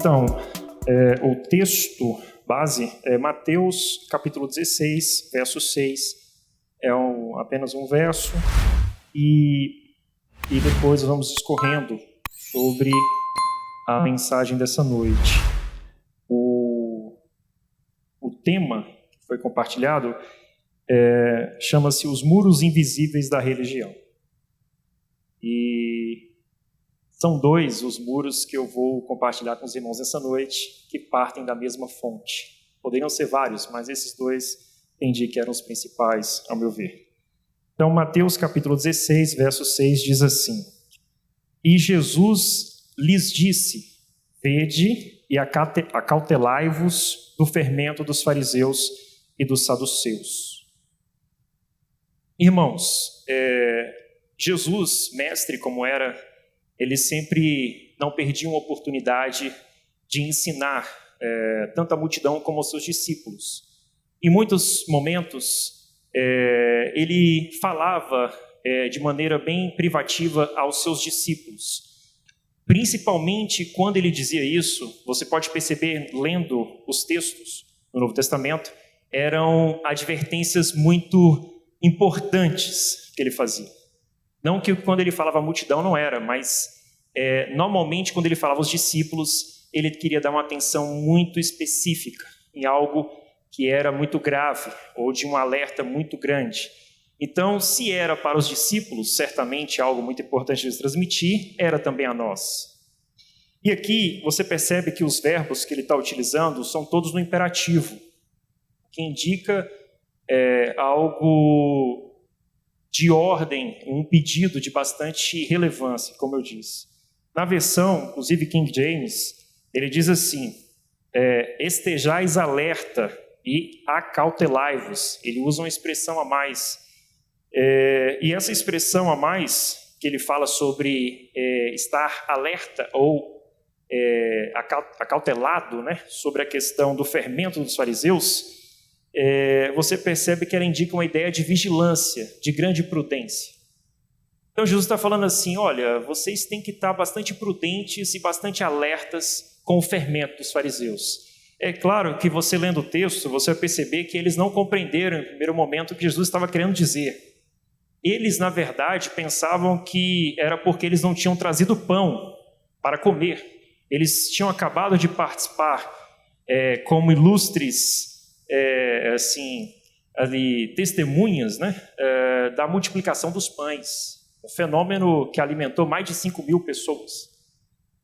Então, o texto base é Mateus capítulo 16, verso 6. É apenas um verso e depois vamos discorrendo sobre a mensagem dessa noite. O tema que foi compartilhado chama-se Os Muros Invisíveis da Religião. E são dois os muros que eu vou compartilhar com os irmãos essa noite, que partem da mesma fonte. Poderiam ser vários, mas esses dois entendi que eram os principais, ao meu ver. Então, Mateus capítulo 16, verso 6 diz assim: E Jesus lhes disse: Vede e acautelai-vos do fermento dos fariseus e dos saduceus. Irmãos, Jesus, mestre como era, ele sempre não perdia uma oportunidade de ensinar tanto a multidão como os seus discípulos. Em muitos momentos, ele falava de maneira bem privativa aos seus discípulos. Principalmente quando ele dizia isso, você pode perceber, lendo os textos do Novo Testamento, eram advertências muito importantes que ele fazia. Não que quando ele falava a multidão não era, mas normalmente quando ele falava aos discípulos, ele queria dar uma atenção muito específica em algo que era muito grave ou de um alerta muito grande. Então, se era para os discípulos, certamente algo muito importante de transmitir, era também a nós. E aqui você percebe que os verbos que ele está utilizando são todos no imperativo, que indica algo de ordem, um pedido de bastante relevância, como eu disse. Na versão, inclusive King James, ele diz assim: estejais alerta e acautelai-vos. Ele usa uma expressão a mais. E essa expressão a mais, que ele fala sobre estar alerta ou acautelado, né, sobre a questão do fermento dos fariseus, você percebe que ela indica uma ideia de vigilância, de grande prudência. Então Jesus está falando assim: olha, vocês têm que estar bastante prudentes e bastante alertas com o fermento dos fariseus. É claro que você lendo o texto, você vai perceber que eles não compreenderam em primeiro momento o que Jesus estava querendo dizer. Eles, na verdade, pensavam que era porque eles não tinham trazido pão para comer. Eles tinham acabado de participar como ilustres testemunhas, né, da multiplicação dos pães, um fenômeno que alimentou mais de 5.000 pessoas.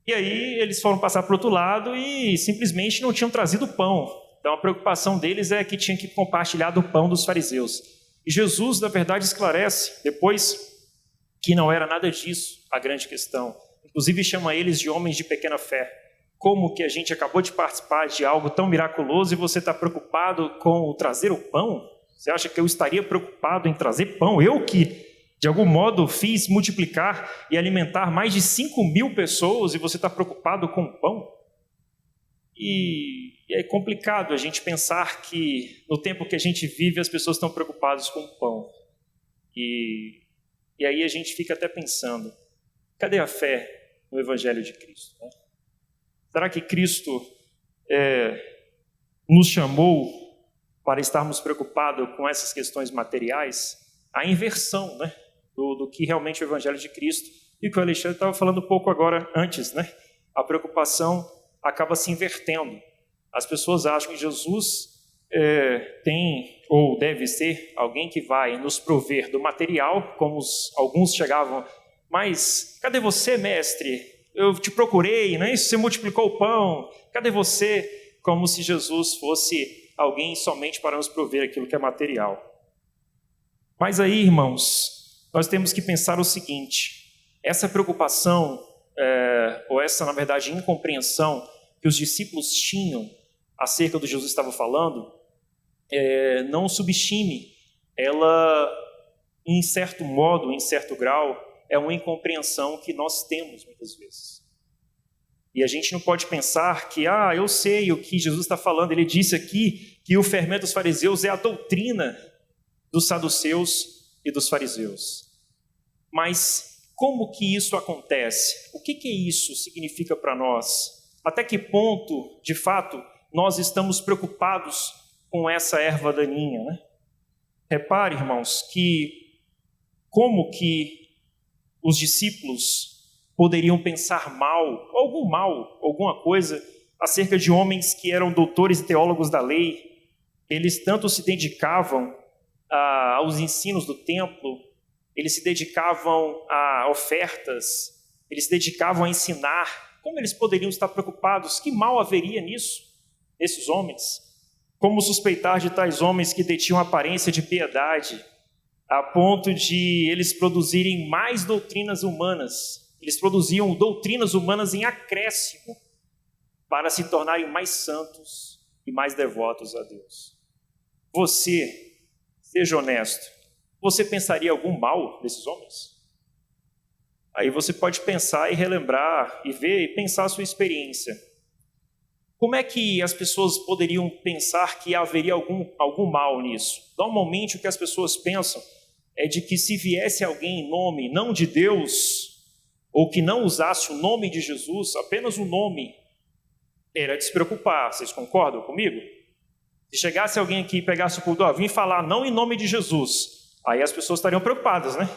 E aí eles foram passar para o outro lado e simplesmente não tinham trazido pão. Então a preocupação deles é que tinha que compartilhar do pão dos fariseus. E Jesus, na verdade, esclarece depois que não era nada disso a grande questão. Inclusive chama eles de homens de pequena fé. Como que a gente acabou de participar de algo tão miraculoso e você está preocupado com trazer o pão? Você acha que eu estaria preocupado em trazer pão? Eu que, de algum modo, fiz multiplicar e alimentar mais de 5.000 pessoas e você está preocupado com o pão? E é complicado a gente pensar que no tempo que a gente vive as pessoas estão preocupadas com o pão. E aí a gente fica até pensando, cadê a fé no Evangelho de Cristo, né? Será que Cristo nos chamou para estarmos preocupados com essas questões materiais? A inversão, né, do que realmente é o Evangelho de Cristo. E o que o Alexandre estava falando um pouco agora antes, né? A preocupação acaba se invertendo. As pessoas acham que Jesus tem ou deve ser alguém que vai nos prover do material, como alguns chegavam: mas cadê você, mestre? Eu te procurei, né? Você multiplicou o pão, cadê você? Como se Jesus fosse alguém somente para nos prover aquilo que é material. Mas aí, irmãos, nós temos que pensar o seguinte: essa preocupação, ou essa, na verdade, incompreensão que os discípulos tinham acerca do que Jesus estava falando, não subestime. Ela, em certo modo, em certo grau, é uma incompreensão que nós temos muitas vezes. E a gente não pode pensar que, eu sei o que Jesus está falando. Ele disse aqui que o fermento dos fariseus é a doutrina dos saduceus e dos fariseus. Mas como que isso acontece? O que isso significa para nós? Até que ponto, de fato, nós estamos preocupados com essa erva daninha, né? Repare, irmãos, que como que os discípulos poderiam pensar mal, alguma coisa, acerca de homens que eram doutores e teólogos da lei. Eles tanto se dedicavam aos ensinos do templo, eles se dedicavam a ofertas, eles se dedicavam a ensinar. Como eles poderiam estar preocupados? Que mal haveria nisso, nesses homens? Como suspeitar de tais homens que detinham aparência de piedade, a ponto de eles produzirem mais doutrinas humanas? Eles produziam doutrinas humanas em acréscimo para se tornarem mais santos e mais devotos a Deus. Você, seja honesto, você pensaria algum mal desses homens? Aí você pode pensar e relembrar e ver e pensar a sua experiência. Como é que as pessoas poderiam pensar que haveria algum mal nisso? Normalmente o que as pessoas pensam é de que se viesse alguém em nome não de Deus, ou que não usasse o nome de Jesus, apenas o nome, era de se preocupar. Vocês concordam comigo? Se chegasse alguém aqui e pegasse o pudor, vim falar não em nome de Jesus, aí as pessoas estariam preocupadas, né?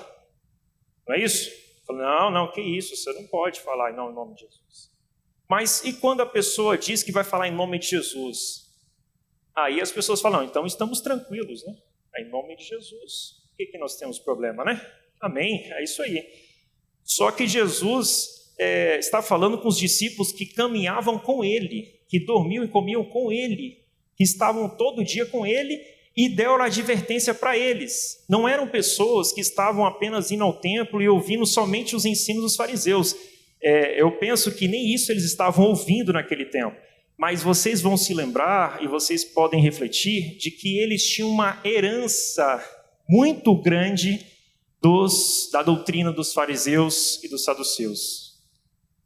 Não é isso? Não, que isso, você não pode falar não em nome de Jesus. Mas e quando a pessoa diz que vai falar em nome de Jesus? Aí as pessoas falam, então estamos tranquilos, né? É em nome de Jesus. Por que nós temos problema, né? Amém, é isso aí. Só que Jesus está falando com os discípulos que caminhavam com Ele, que dormiam e comiam com Ele, que estavam todo dia com Ele, e deu a advertência para eles. Não eram pessoas que estavam apenas indo ao templo e ouvindo somente os ensinos dos fariseus. Eu penso que nem isso eles estavam ouvindo naquele tempo. Mas vocês vão se lembrar e vocês podem refletir de que eles tinham uma herança muito grande da doutrina dos fariseus e dos saduceus.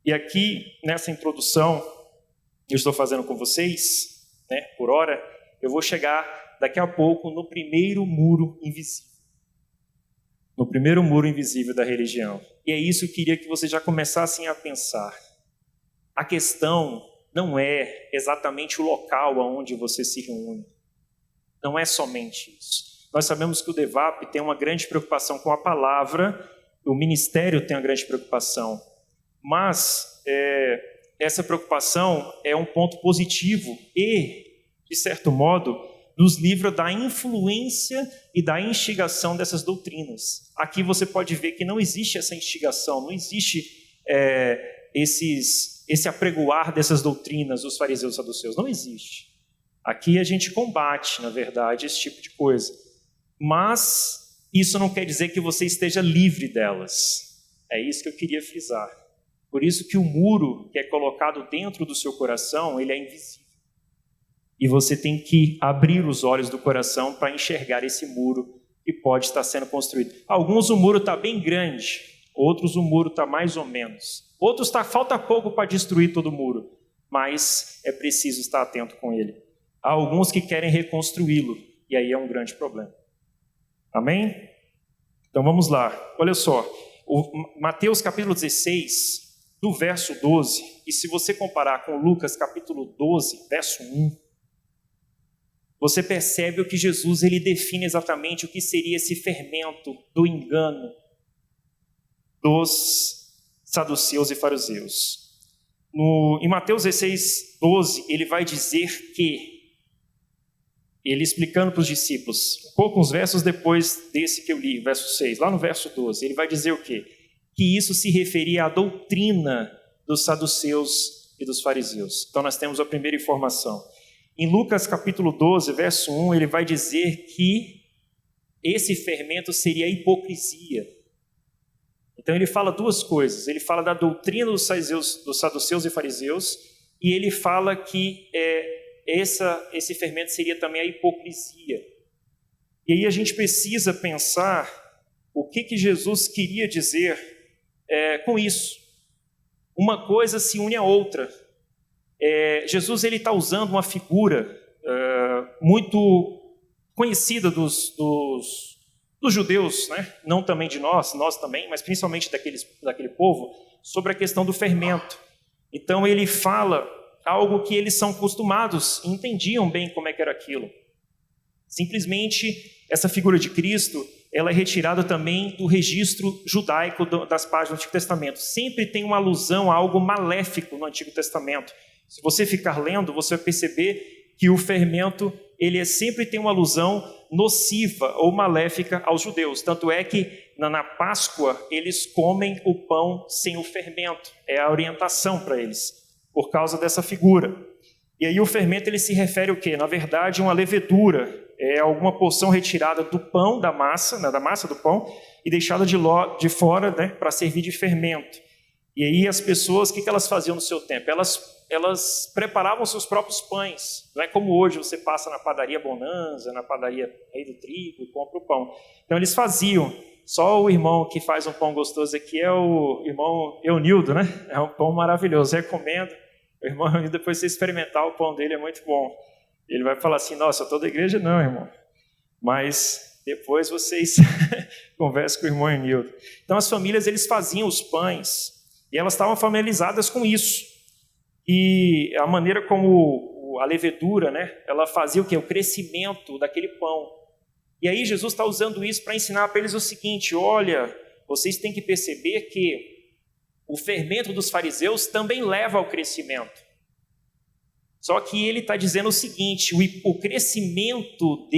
E aqui, nessa introdução que eu estou fazendo com vocês, né, por hora, eu vou chegar daqui a pouco no primeiro muro invisível. No primeiro muro invisível da religião. E é isso que eu queria que vocês já começassem a pensar. A questão não é exatamente o local aonde você se reúne. Não é somente isso. Nós sabemos que o DEVAP tem uma grande preocupação com a palavra, o ministério tem uma grande preocupação, mas essa preocupação é um ponto positivo e, de certo modo, nos livra da influência e da instigação dessas doutrinas. Aqui você pode ver que não existe essa instigação, não existe esse apregoar dessas doutrinas dos fariseus e saduceus, não existe. Aqui a gente combate, na verdade, esse tipo de coisa. Mas isso não quer dizer que você esteja livre delas. É isso que eu queria frisar. Por isso que o muro que é colocado dentro do seu coração, ele é invisível. E você tem que abrir os olhos do coração para enxergar esse muro que pode estar sendo construído. Alguns o muro está bem grande, outros o muro está mais ou menos. Outros falta pouco para destruir todo o muro, mas é preciso estar atento com ele. Há alguns que querem reconstruí-lo, e aí é um grande problema. Amém? Então vamos lá. Olha só, Mateus capítulo 16, do verso 12, e se você comparar com Lucas capítulo 12, verso 1, você percebe o que Jesus ele define exatamente o que seria esse fermento do engano dos saduceus e fariseus. Em Mateus 16, 12, ele vai dizer que, ele explicando para os discípulos, poucos versos depois desse que eu li, verso 6, lá no verso 12, ele vai dizer o quê? Que isso se referia à doutrina dos saduceus e dos fariseus. Então nós temos a primeira informação. Em Lucas capítulo 12, verso 1, ele vai dizer que esse fermento seria a hipocrisia. Então ele fala duas coisas. Ele fala da doutrina dos saduceus e fariseus, e ele fala que esse fermento seria também a hipocrisia. E aí a gente precisa pensar o que Jesus queria dizer com isso. Uma coisa se une à outra. Jesus está usando uma figura muito conhecida dos judeus, né? Não também de nós também, mas principalmente daquele povo, sobre a questão do fermento. Então ele fala algo que eles são acostumados, entendiam bem como é que era aquilo. Simplesmente, essa figura de Cristo, ela é retirada também do registro judaico das páginas do Antigo Testamento. Sempre tem uma alusão a algo maléfico no Antigo Testamento. Se você ficar lendo, você vai perceber que o fermento, ele sempre tem uma alusão nociva ou maléfica aos judeus. Tanto é que na Páscoa, eles comem o pão sem o fermento. É a orientação para eles, por causa dessa figura. E aí o fermento, ele se refere ao quê? Na verdade, uma levedura. É alguma porção retirada do pão, da massa, né, da massa do pão, e deixada de fora, né, para servir de fermento. E aí as pessoas, o que elas faziam no seu tempo? Elas preparavam seus próprios pães. Não é como hoje, você passa na padaria Bonanza, na padaria Rei do Trigo e compra o pão. Então eles faziam. Só o irmão que faz um pão gostoso aqui é o irmão Eunildo, né? É um pão maravilhoso, recomendo. O irmão Eunildo, depois você experimentar o pão dele, é muito bom. Ele vai falar assim, nossa, eu estou da igreja não, irmão. Mas depois vocês conversam com o irmão Eunildo. Então as famílias, eles faziam os pães e elas estavam familiarizadas com isso. E a maneira como a levedura, né, ela fazia o quê? O crescimento daquele pão. E aí Jesus está usando isso para ensinar para eles o seguinte, olha, vocês têm que perceber que o fermento dos fariseus também leva ao crescimento. Só que ele está dizendo o seguinte, o crescimento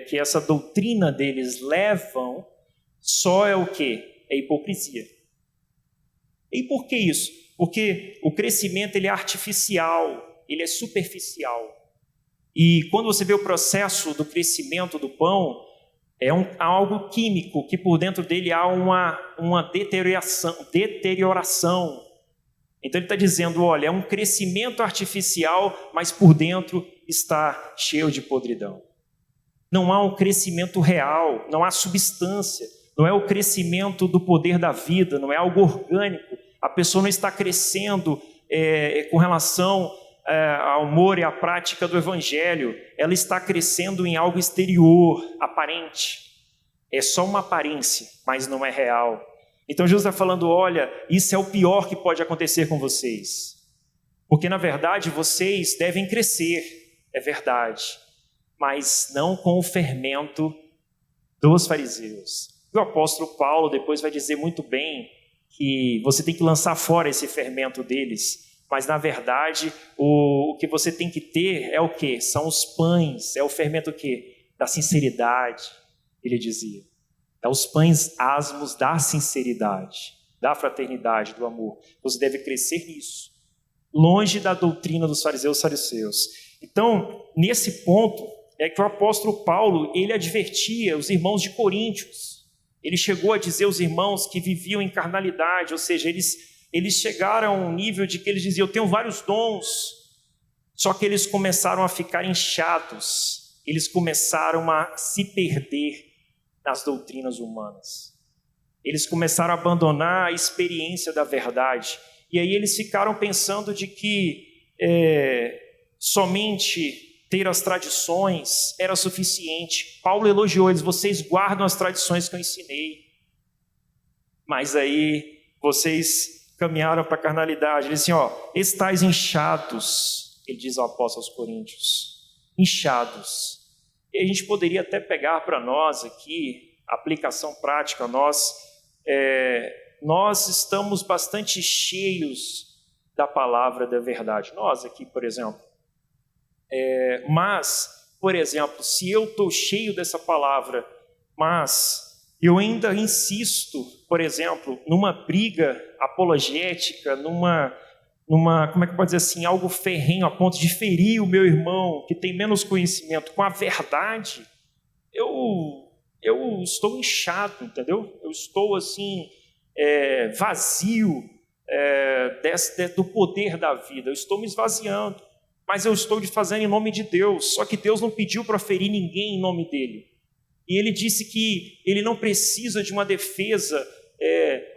que essa doutrina deles levam, só é o quê? É hipocrisia. E por que isso? Porque o crescimento, ele é artificial, ele é superficial. E quando você vê o processo do crescimento do pão, é algo químico, que por dentro dele há uma deterioração. Então ele está dizendo, olha, é um crescimento artificial, mas por dentro está cheio de podridão. Não há um crescimento real, não há substância, não é o crescimento do poder da vida, não é algo orgânico. A pessoa não está crescendo com relação ao amor e à prática do Evangelho, ela está crescendo em algo exterior, aparente. É só uma aparência, mas não é real. Então Jesus está falando, olha, isso é o pior que pode acontecer com vocês. Porque na verdade vocês devem crescer, é verdade, mas não com o fermento dos fariseus. O apóstolo Paulo depois vai dizer muito bem que você tem que lançar fora esse fermento deles, mas na verdade o que você tem que ter é o quê? São os pães, é o fermento o quê? Da sinceridade, ele dizia. É os pães asmos da sinceridade, da fraternidade, do amor. Você deve crescer nisso, longe da doutrina dos fariseus e saduceus. Então, nesse ponto, é que o apóstolo Paulo, ele advertia os irmãos de Coríntios. Ele chegou a dizer aos irmãos que viviam em carnalidade, ou seja, eles chegaram a um nível de que eles diziam, eu tenho vários dons, só que eles começaram a ficar inchados, eles começaram a se perder nas doutrinas humanas. Eles começaram a abandonar a experiência da verdade. E aí eles ficaram pensando de que somente ter as tradições era suficiente. Paulo elogiou eles, vocês guardam as tradições que eu ensinei. Mas aí vocês caminharam para a carnalidade. Ele disse assim, estáis inchados, ele diz ao apóstolo aos Coríntios, inchados. E a gente poderia até pegar para nós aqui, aplicação prática, nós estamos bastante cheios da palavra da verdade. Nós aqui, por exemplo. Mas, por exemplo, se eu estou cheio dessa palavra, mas eu ainda insisto, por exemplo, numa briga apologética, numa como é que pode dizer assim, algo ferrenho a ponto de ferir o meu irmão que tem menos conhecimento com a verdade, eu estou inchado, entendeu? Eu estou assim, vazio do poder da vida, eu estou me esvaziando, mas eu estou fazendo em nome de Deus, só que Deus não pediu para ferir ninguém em nome dele, e ele disse que ele não precisa de uma defesa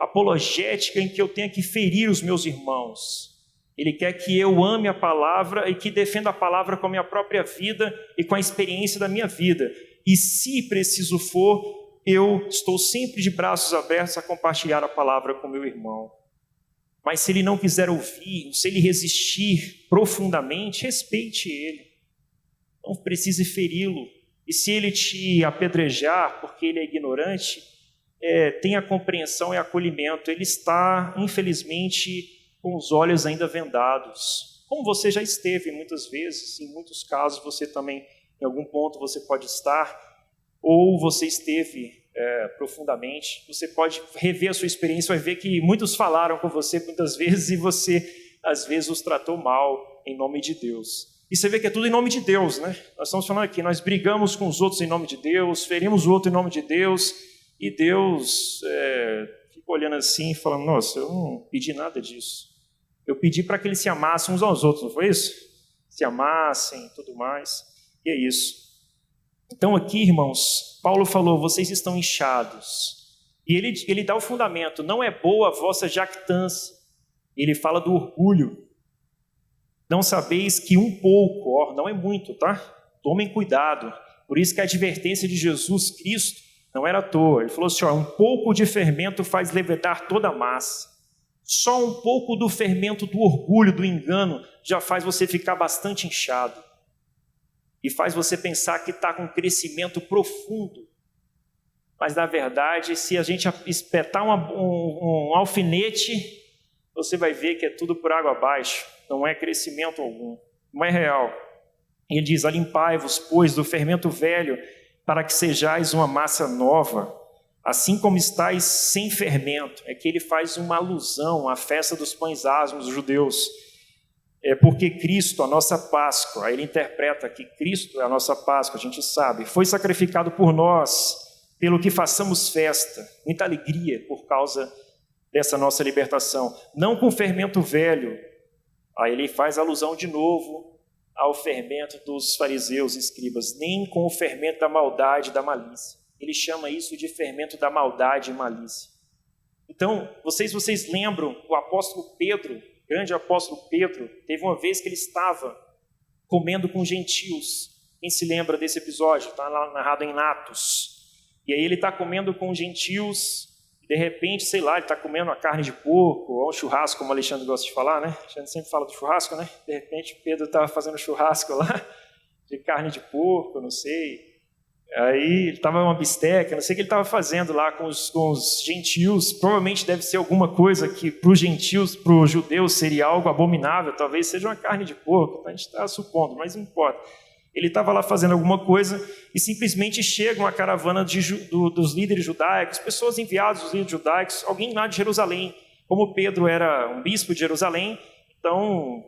apologética em que eu tenha que ferir os meus irmãos. Ele quer que eu ame a palavra e que defenda a palavra com a minha própria vida e com a experiência da minha vida. E se preciso for, eu estou sempre de braços abertos a compartilhar a palavra com meu irmão. Mas se ele não quiser ouvir, se ele resistir profundamente, respeite ele. Não precise feri-lo. E se ele te apedrejar porque ele é ignorante, tenha compreensão e acolhimento. Ele está, infelizmente, com os olhos ainda vendados. Como você já esteve muitas vezes, em muitos casos você também, em algum ponto você pode estar, ou você esteve profundamente. Você pode rever a sua experiência, vai ver que muitos falaram com você muitas vezes e você, às vezes, os tratou mal em nome de Deus. E você vê que é tudo em nome de Deus, né? Nós estamos falando aqui, nós brigamos com os outros em nome de Deus, ferimos o outro em nome de Deus, e Deus fica olhando assim, falando, nossa, eu não pedi nada disso. Eu pedi para que eles se amassem uns aos outros, não foi isso? Se amassem e tudo mais, e é isso. Então aqui, irmãos, Paulo falou, vocês estão inchados. E ele dá o fundamento, não é boa a vossa jactância. Ele fala do orgulho. Não sabeis que um pouco, não é muito, tá? Tomem cuidado. Por isso que a advertência de Jesus Cristo não era à toa. Ele falou assim, um pouco de fermento faz levedar toda a massa. Só um pouco do fermento do orgulho, do engano, já faz você ficar bastante inchado. E faz você pensar que está com um crescimento profundo. Mas, na verdade, se a gente espetar um alfinete, você vai ver que é tudo por água abaixo. Não é crescimento algum. Não é real. Ele diz, alimpai-vos, pois, do fermento velho, para que sejais uma massa nova, assim como estáis sem fermento. É que ele faz uma alusão à festa dos pães asmos dos judeus. Porque Cristo, a nossa Páscoa, aí ele interpreta que Cristo é a nossa Páscoa, a gente sabe, foi sacrificado por nós, pelo que façamos festa, muita alegria por causa dessa nossa libertação, não com fermento velho. Aí ele faz alusão de novo ao fermento dos fariseus e escribas, nem com o fermento da maldade e da malícia. Ele chama isso de fermento da maldade e malícia. Então, vocês lembram, o apóstolo Pedro, grande apóstolo Pedro, teve uma vez que ele estava comendo com gentios. Quem se lembra desse episódio? Está lá narrado em Atos. E aí ele está comendo com gentios, e de repente, sei lá, ele está comendo uma carne de porco, ou um churrasco, como o Alexandre gosta de falar, né? O Alexandre sempre fala do churrasco, né? De repente, Pedro estava fazendo churrasco lá, de carne de porco, não sei. Aí ele estava uma bisteca, não sei o que ele estava fazendo lá com os gentios. Provavelmente deve ser alguma coisa que para os gentios, para os judeus seria algo abominável, talvez seja uma carne de porco, a gente está supondo, mas não importa. Ele estava lá fazendo alguma coisa e simplesmente chega uma caravana dos líderes judaicos, pessoas enviadas dos líderes judaicos, alguém lá de Jerusalém. Como Pedro era um bispo de Jerusalém, então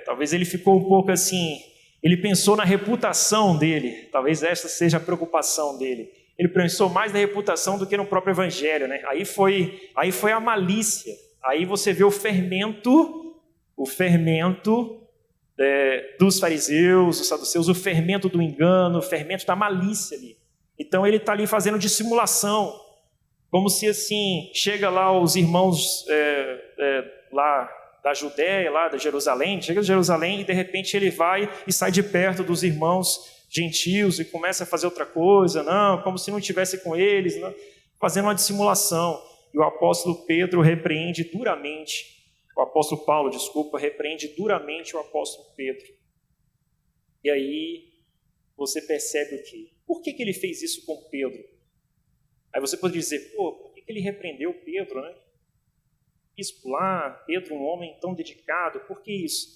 talvez ele ficou um pouco assim. Ele pensou na reputação dele, talvez esta seja a preocupação dele. Ele pensou mais na reputação do que no próprio evangelho, né? Aí foi a malícia. Aí você vê o fermento dos fariseus, dos saduceus, o fermento do engano, o fermento da malícia ali. Então ele está ali fazendo dissimulação, como se assim, chega lá os irmãos lá da Judéia, lá de Jerusalém, chega de Jerusalém e de repente ele vai e sai de perto dos irmãos gentios e começa a fazer outra coisa, não, como se não estivesse com eles, não, fazendo uma dissimulação. E o apóstolo Pedro repreende duramente, o apóstolo Paulo, repreende duramente o apóstolo Pedro. E aí você percebe o quê? Por que ele fez isso com Pedro? Aí você pode dizer, por que ele repreendeu Pedro, né? Bispo lá, Pedro, um homem tão dedicado, por que isso?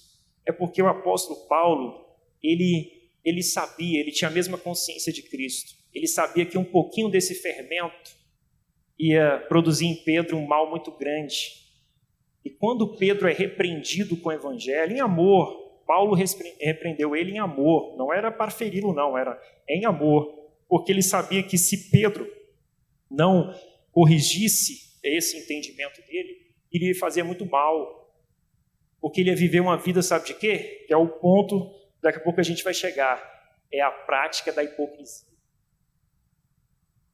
É porque o apóstolo Paulo, ele sabia, ele tinha a mesma consciência de Cristo. Ele sabia que um pouquinho desse fermento ia produzir em Pedro um mal muito grande. E quando Pedro é repreendido com o evangelho, em amor, Paulo repreendeu ele em amor, não era para feri-lo não, era em amor, porque ele sabia que se Pedro não corrigisse esse entendimento dele, iria fazer muito mal, porque ele ia viver uma vida, sabe de quê? Que é o ponto, daqui a pouco a gente vai chegar, é a prática da hipocrisia.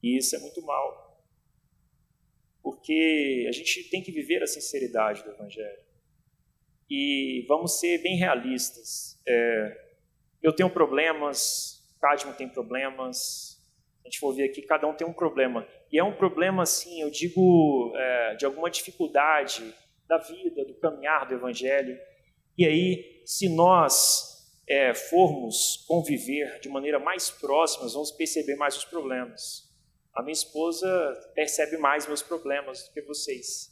E isso é muito mal, porque a gente tem que viver a sinceridade do evangelho. E vamos ser bem realistas. Eu tenho problemas, Cadmo tem problemas, a gente for ver aqui, cada um tem um problema. E é um problema, assim, eu digo, de alguma dificuldade da vida, do caminhar do Evangelho. E aí, se nós formos conviver de maneira mais próxima, nós vamos perceber mais os problemas. A minha esposa percebe mais meus problemas do que vocês.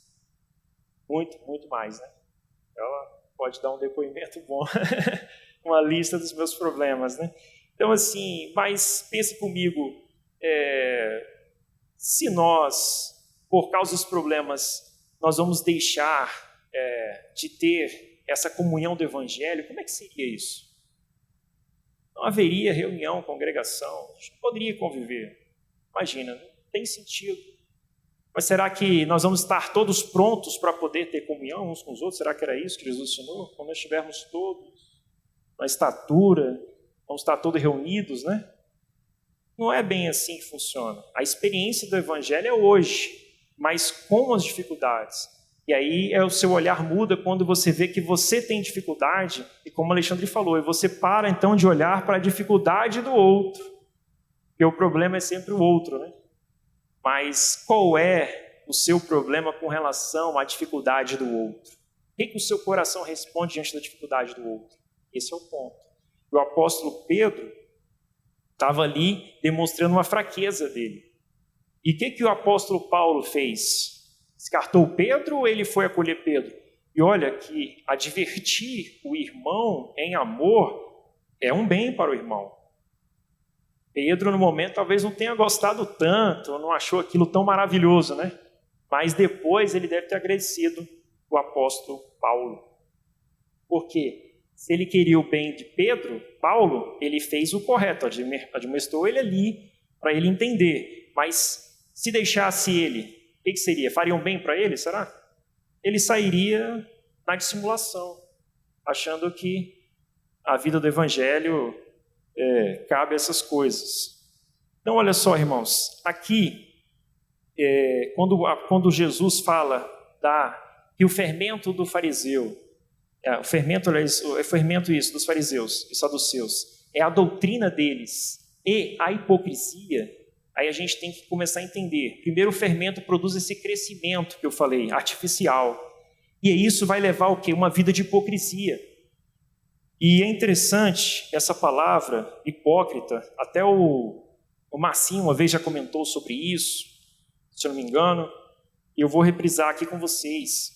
Muito, muito mais, né? Ela pode dar um depoimento bom, uma lista dos meus problemas, né? Então, assim, mas pense comigo, se nós, por causa dos problemas, nós vamos deixar de ter essa comunhão do Evangelho, como é que seria isso? Não haveria reunião, congregação, a gente não poderia conviver. Imagina, não tem sentido. Mas será que nós vamos estar todos prontos para poder ter comunhão uns com os outros? Será que era isso que Jesus ensinou? Quando nós estivermos todos na estatura, vamos estar todos reunidos, né? Não é bem assim que funciona. A experiência do Evangelho é hoje, mas com as dificuldades. E aí o seu olhar muda quando você vê que você tem dificuldade, e como o Alexandre falou, e você para então de olhar para a dificuldade do outro, porque o problema é sempre o outro, né? Mas qual é o seu problema com relação à dificuldade do outro? O que o seu coração responde diante da dificuldade do outro? Esse é o ponto. O apóstolo Pedro estava ali demonstrando uma fraqueza dele. E o que o apóstolo Paulo fez? Descartou Pedro ou ele foi acolher Pedro? E olha que advertir o irmão em amor é um bem para o irmão. Pedro, no momento, talvez não tenha gostado tanto, não achou aquilo tão maravilhoso, né? Mas depois ele deve ter agradecido o apóstolo Paulo. Por quê? Se ele queria o bem de Pedro, Paulo, ele fez o correto, admoestou ele ali para ele entender. Mas se deixasse ele, o que seria? Fariam bem para ele, será? Ele sairia na dissimulação, achando que a vida do Evangelho cabe a essas coisas. Então, olha só, irmãos, aqui, quando Jesus fala que o fermento do fariseu, o fermento isso dos fariseus e saduceus, é a doutrina deles e a hipocrisia, aí a gente tem que começar a entender. Primeiro, o fermento produz esse crescimento que eu falei, artificial. E isso vai levar o quê? Uma vida de hipocrisia. E é interessante essa palavra, hipócrita, até o Marcinho uma vez já comentou sobre isso, se eu não me engano, e eu vou reprisar aqui com vocês.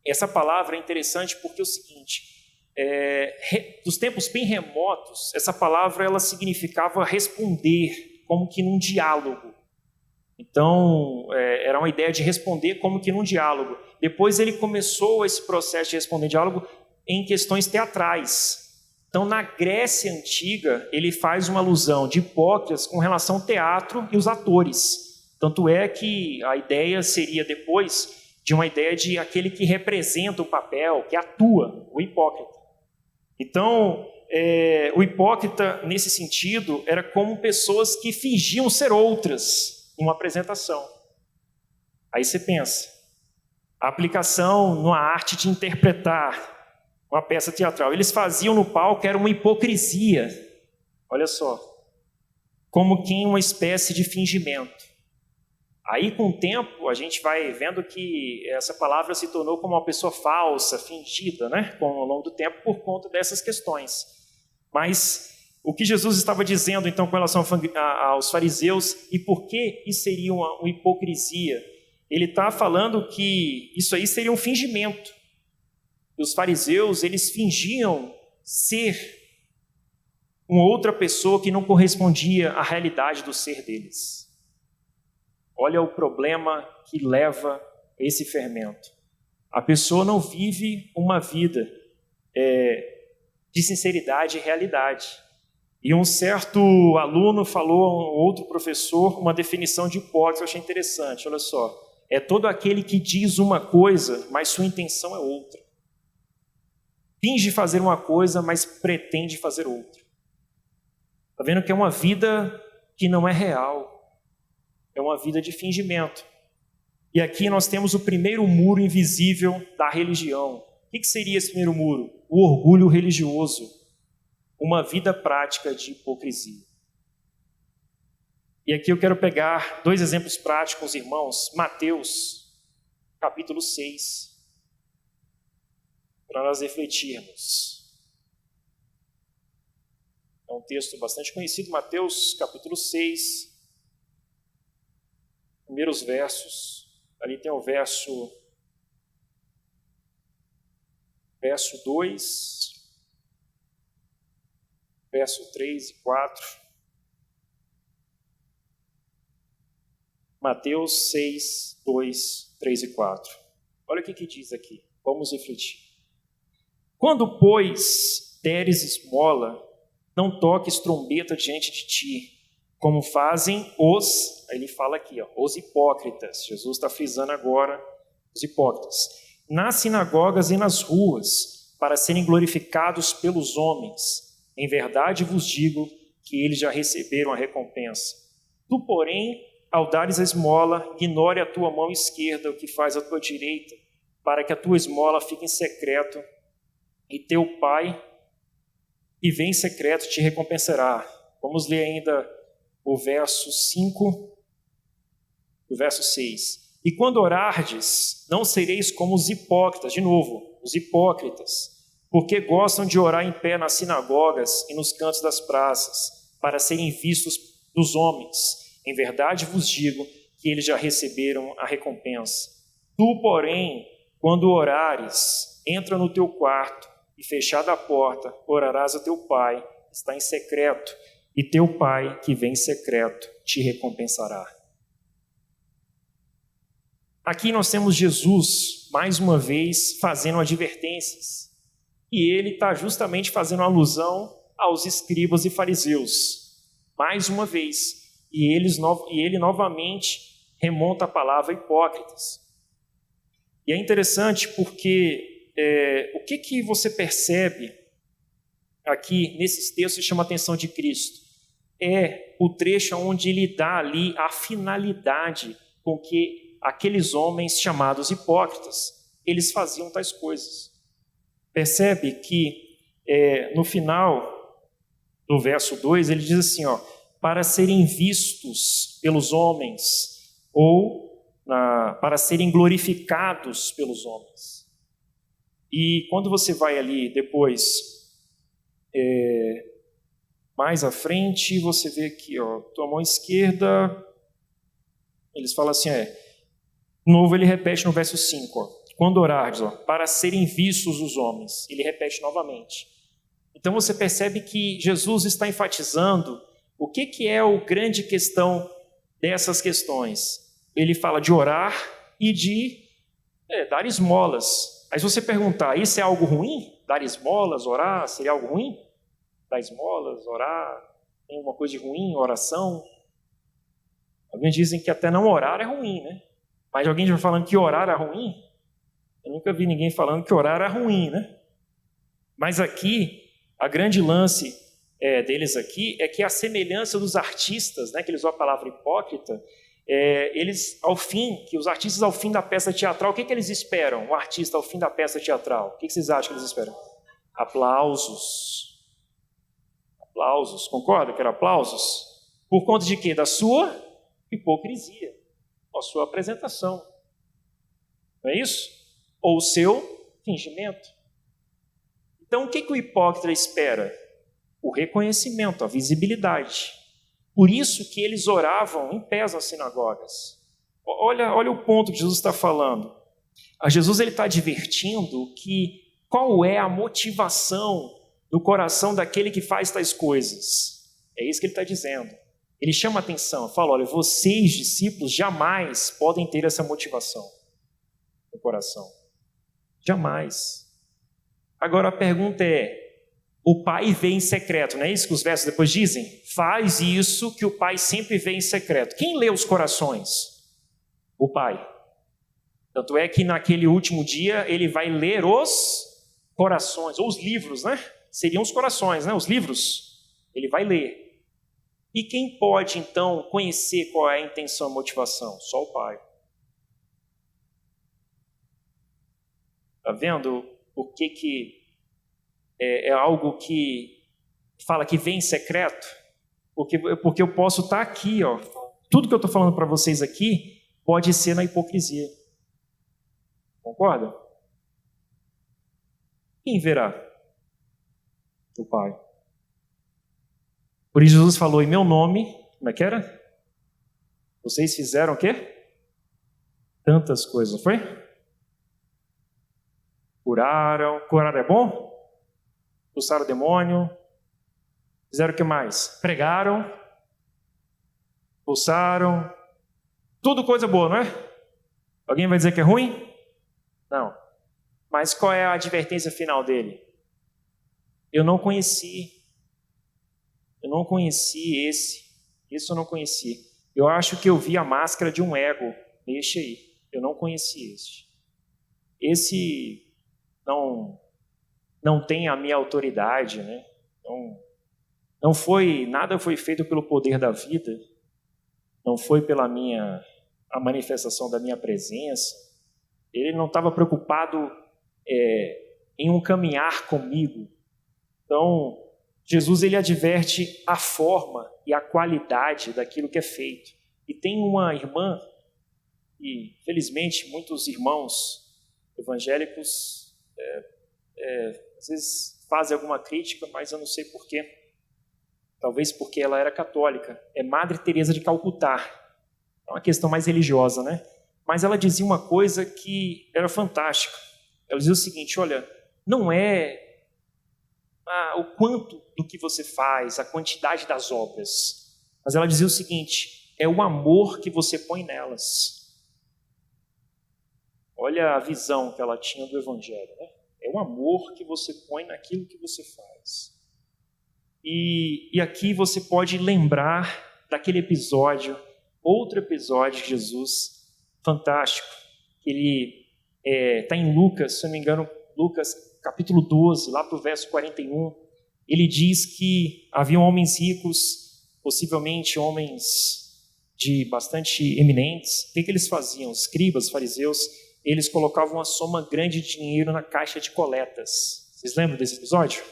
Essa palavra é interessante porque é o seguinte, dos tempos bem remotos, essa palavra ela significava responder, como que num diálogo. Então, era uma ideia de responder como que num diálogo. Depois ele começou esse processo de responder diálogo em questões teatrais. Então, na Grécia Antiga, ele faz uma alusão de Hipócrates com relação ao teatro e os atores. Tanto é que a ideia seria depois de uma ideia de aquele que representa o papel, que atua, o hipócrita. Então, o hipócrita, nesse sentido, era como pessoas que fingiam ser outras em uma apresentação. Aí você pensa, a aplicação numa arte de interpretar uma peça teatral. Eles faziam no palco, era uma hipocrisia. Olha só. Como que uma espécie de fingimento. Aí, com o tempo, a gente vai vendo que essa palavra se tornou como uma pessoa falsa, fingida, né? Ao longo do tempo, por conta dessas questões. Mas o que Jesus estava dizendo, então, com relação aos fariseus, e por que isso seria uma hipocrisia? Ele está falando que isso aí seria um fingimento. Os fariseus, eles fingiam ser uma outra pessoa que não correspondia à realidade do ser deles. Olha o problema que leva esse fermento. A pessoa não vive uma vida de sinceridade e realidade. E um certo aluno falou a um outro professor uma definição de hipócrita que eu achei interessante. Olha só, é todo aquele que diz uma coisa, mas sua intenção é outra. Finge fazer uma coisa, mas pretende fazer outra. Está vendo que é uma vida que não é real. É uma vida de fingimento. E aqui nós temos o primeiro muro invisível da religião. O que seria esse primeiro muro? O orgulho religioso. Uma vida prática de hipocrisia. E aqui eu quero pegar 2 exemplos práticos, irmãos. Mateus, capítulo 6. para nós refletirmos. É um texto bastante conhecido, Mateus capítulo 6, primeiros versos. Ali tem o verso 2, verso 3 e 4. Mateus 6, 2, 3 e 4. Olha o que diz aqui. Vamos refletir. Quando, pois, deres esmola, não toques trombeta diante de ti, como fazem os, ele fala aqui, os hipócritas. Jesus está frisando agora os hipócritas. Nas sinagogas e nas ruas, para serem glorificados pelos homens. Em verdade vos digo que eles já receberam a recompensa. Tu, porém, ao dares a esmola, ignore a tua mão esquerda o que faz a tua direita, para que a tua esmola fique em secreto, e teu Pai, que vem em secreto, te recompensará. Vamos ler ainda o verso 5 e o verso 6. E quando orardes, não sereis como os hipócritas, de novo, os hipócritas, porque gostam de orar em pé nas sinagogas e nos cantos das praças, para serem vistos dos homens. Em verdade vos digo que eles já receberam a recompensa. Tu, porém, quando orares, entra no teu quarto e, fechada a porta, orarás a teu Pai, que está em secreto, e teu Pai, que vem em secreto, te recompensará. Aqui nós temos Jesus, mais uma vez, fazendo advertências. E ele está justamente fazendo alusão aos escribas e fariseus. Mais uma vez. E ele novamente remonta a palavra hipócritas. E é interessante porque o que você percebe aqui nesses textos que chama a atenção de Cristo? É o trecho onde ele dá ali a finalidade com que aqueles homens chamados hipócritas, eles faziam tais coisas. Percebe que no final do verso 2 ele diz assim, para serem vistos pelos homens, ou para serem glorificados pelos homens. E quando você vai ali depois, mais à frente, você vê aqui, tua mão esquerda, eles falam assim, de novo ele repete no verso 5, quando orardes, para serem vistos os homens, ele repete novamente. Então você percebe que Jesus está enfatizando o que é a grande questão dessas questões? Ele fala de orar e de dar esmolas. Aí se você perguntar, isso é algo ruim? Dar esmolas, orar, seria algo ruim? Dar esmolas, orar, tem alguma coisa de ruim, oração? Alguns dizem que até não orar é ruim, né? Mas alguém já falando que orar é ruim? Eu nunca vi ninguém falando que orar é ruim, né? Mas aqui, a grande lance deles aqui é que a semelhança dos artistas, né, que eles usam a palavra hipócrita, eles os artistas ao fim da peça teatral, o que eles esperam? O artista ao fim da peça teatral, o que vocês acham que eles esperam? Aplausos. Aplausos, concorda que era aplausos? Por conta de quê? Da sua hipocrisia, a sua apresentação. Não é isso? Ou o seu fingimento. Então o que o hipócrita espera? O reconhecimento, a visibilidade. Por isso que eles oravam em pé nas sinagogas. Olha o ponto que Jesus está falando. A Jesus está advertindo que qual é a motivação do coração daquele que faz tais coisas. É isso que ele está dizendo. Ele chama a atenção, fala, olha, vocês, discípulos, jamais podem ter essa motivação no coração. Jamais. Agora a pergunta é, o Pai vê em secreto, não é isso que os versos depois dizem? Faz isso que o Pai sempre vê em secreto. Quem lê os corações? O Pai. Tanto é que naquele último dia ele vai ler os corações, ou os livros, né? Seriam os corações, né? Os livros. Ele vai ler. E quem pode então conhecer qual é a intenção e motivação? Só o Pai. Está vendo o que é algo que fala que vem em secreto? Porque eu posso estar aqui, tudo que eu estou falando para vocês aqui pode ser na hipocrisia. Concorda? quem verá o Pai? Por isso Jesus falou, em meu nome, como é que era? Vocês fizeram o quê? Tantas coisas, não foi? Curar é bom? Expulsaram o demônio. Fizeram o que mais? Pregaram. Expulsaram. Tudo coisa boa, não é? Alguém vai dizer que é ruim? Não. Mas qual é a advertência final dele? Eu não conheci esse eu não conheci. Eu acho que eu vi a máscara de um ego neste aí. Eu não conheci esse não tem a minha autoridade, né? Nada foi feito pelo poder da vida, não foi pela a manifestação da minha presença. Ele não estava preocupado em um caminhar comigo. Então, Jesus ele adverte a forma e a qualidade daquilo que é feito. E tem uma irmã, e felizmente muitos irmãos evangélicos às vezes fazem alguma crítica, mas eu não sei porquê. Talvez porque ela era católica. É Madre Teresa de Calcutá. É uma questão mais religiosa, né? Mas ela dizia uma coisa que era fantástica. Ela dizia o seguinte, olha, não é o quanto do que você faz, a quantidade das obras, mas ela dizia o seguinte, é o amor que você põe nelas. Olha a visão que ela tinha do Evangelho, né? É o amor que você põe naquilo que você faz. E aqui você pode lembrar daquele episódio, outro episódio de Jesus, fantástico. Ele está em Lucas, se não me engano, Lucas capítulo 12, lá para o verso 41. Ele diz que haviam homens ricos, possivelmente homens de bastante eminentes. O que eles faziam? Os escribas, fariseus, eles colocavam uma soma grande de dinheiro na caixa de coletas. Vocês lembram desse episódio?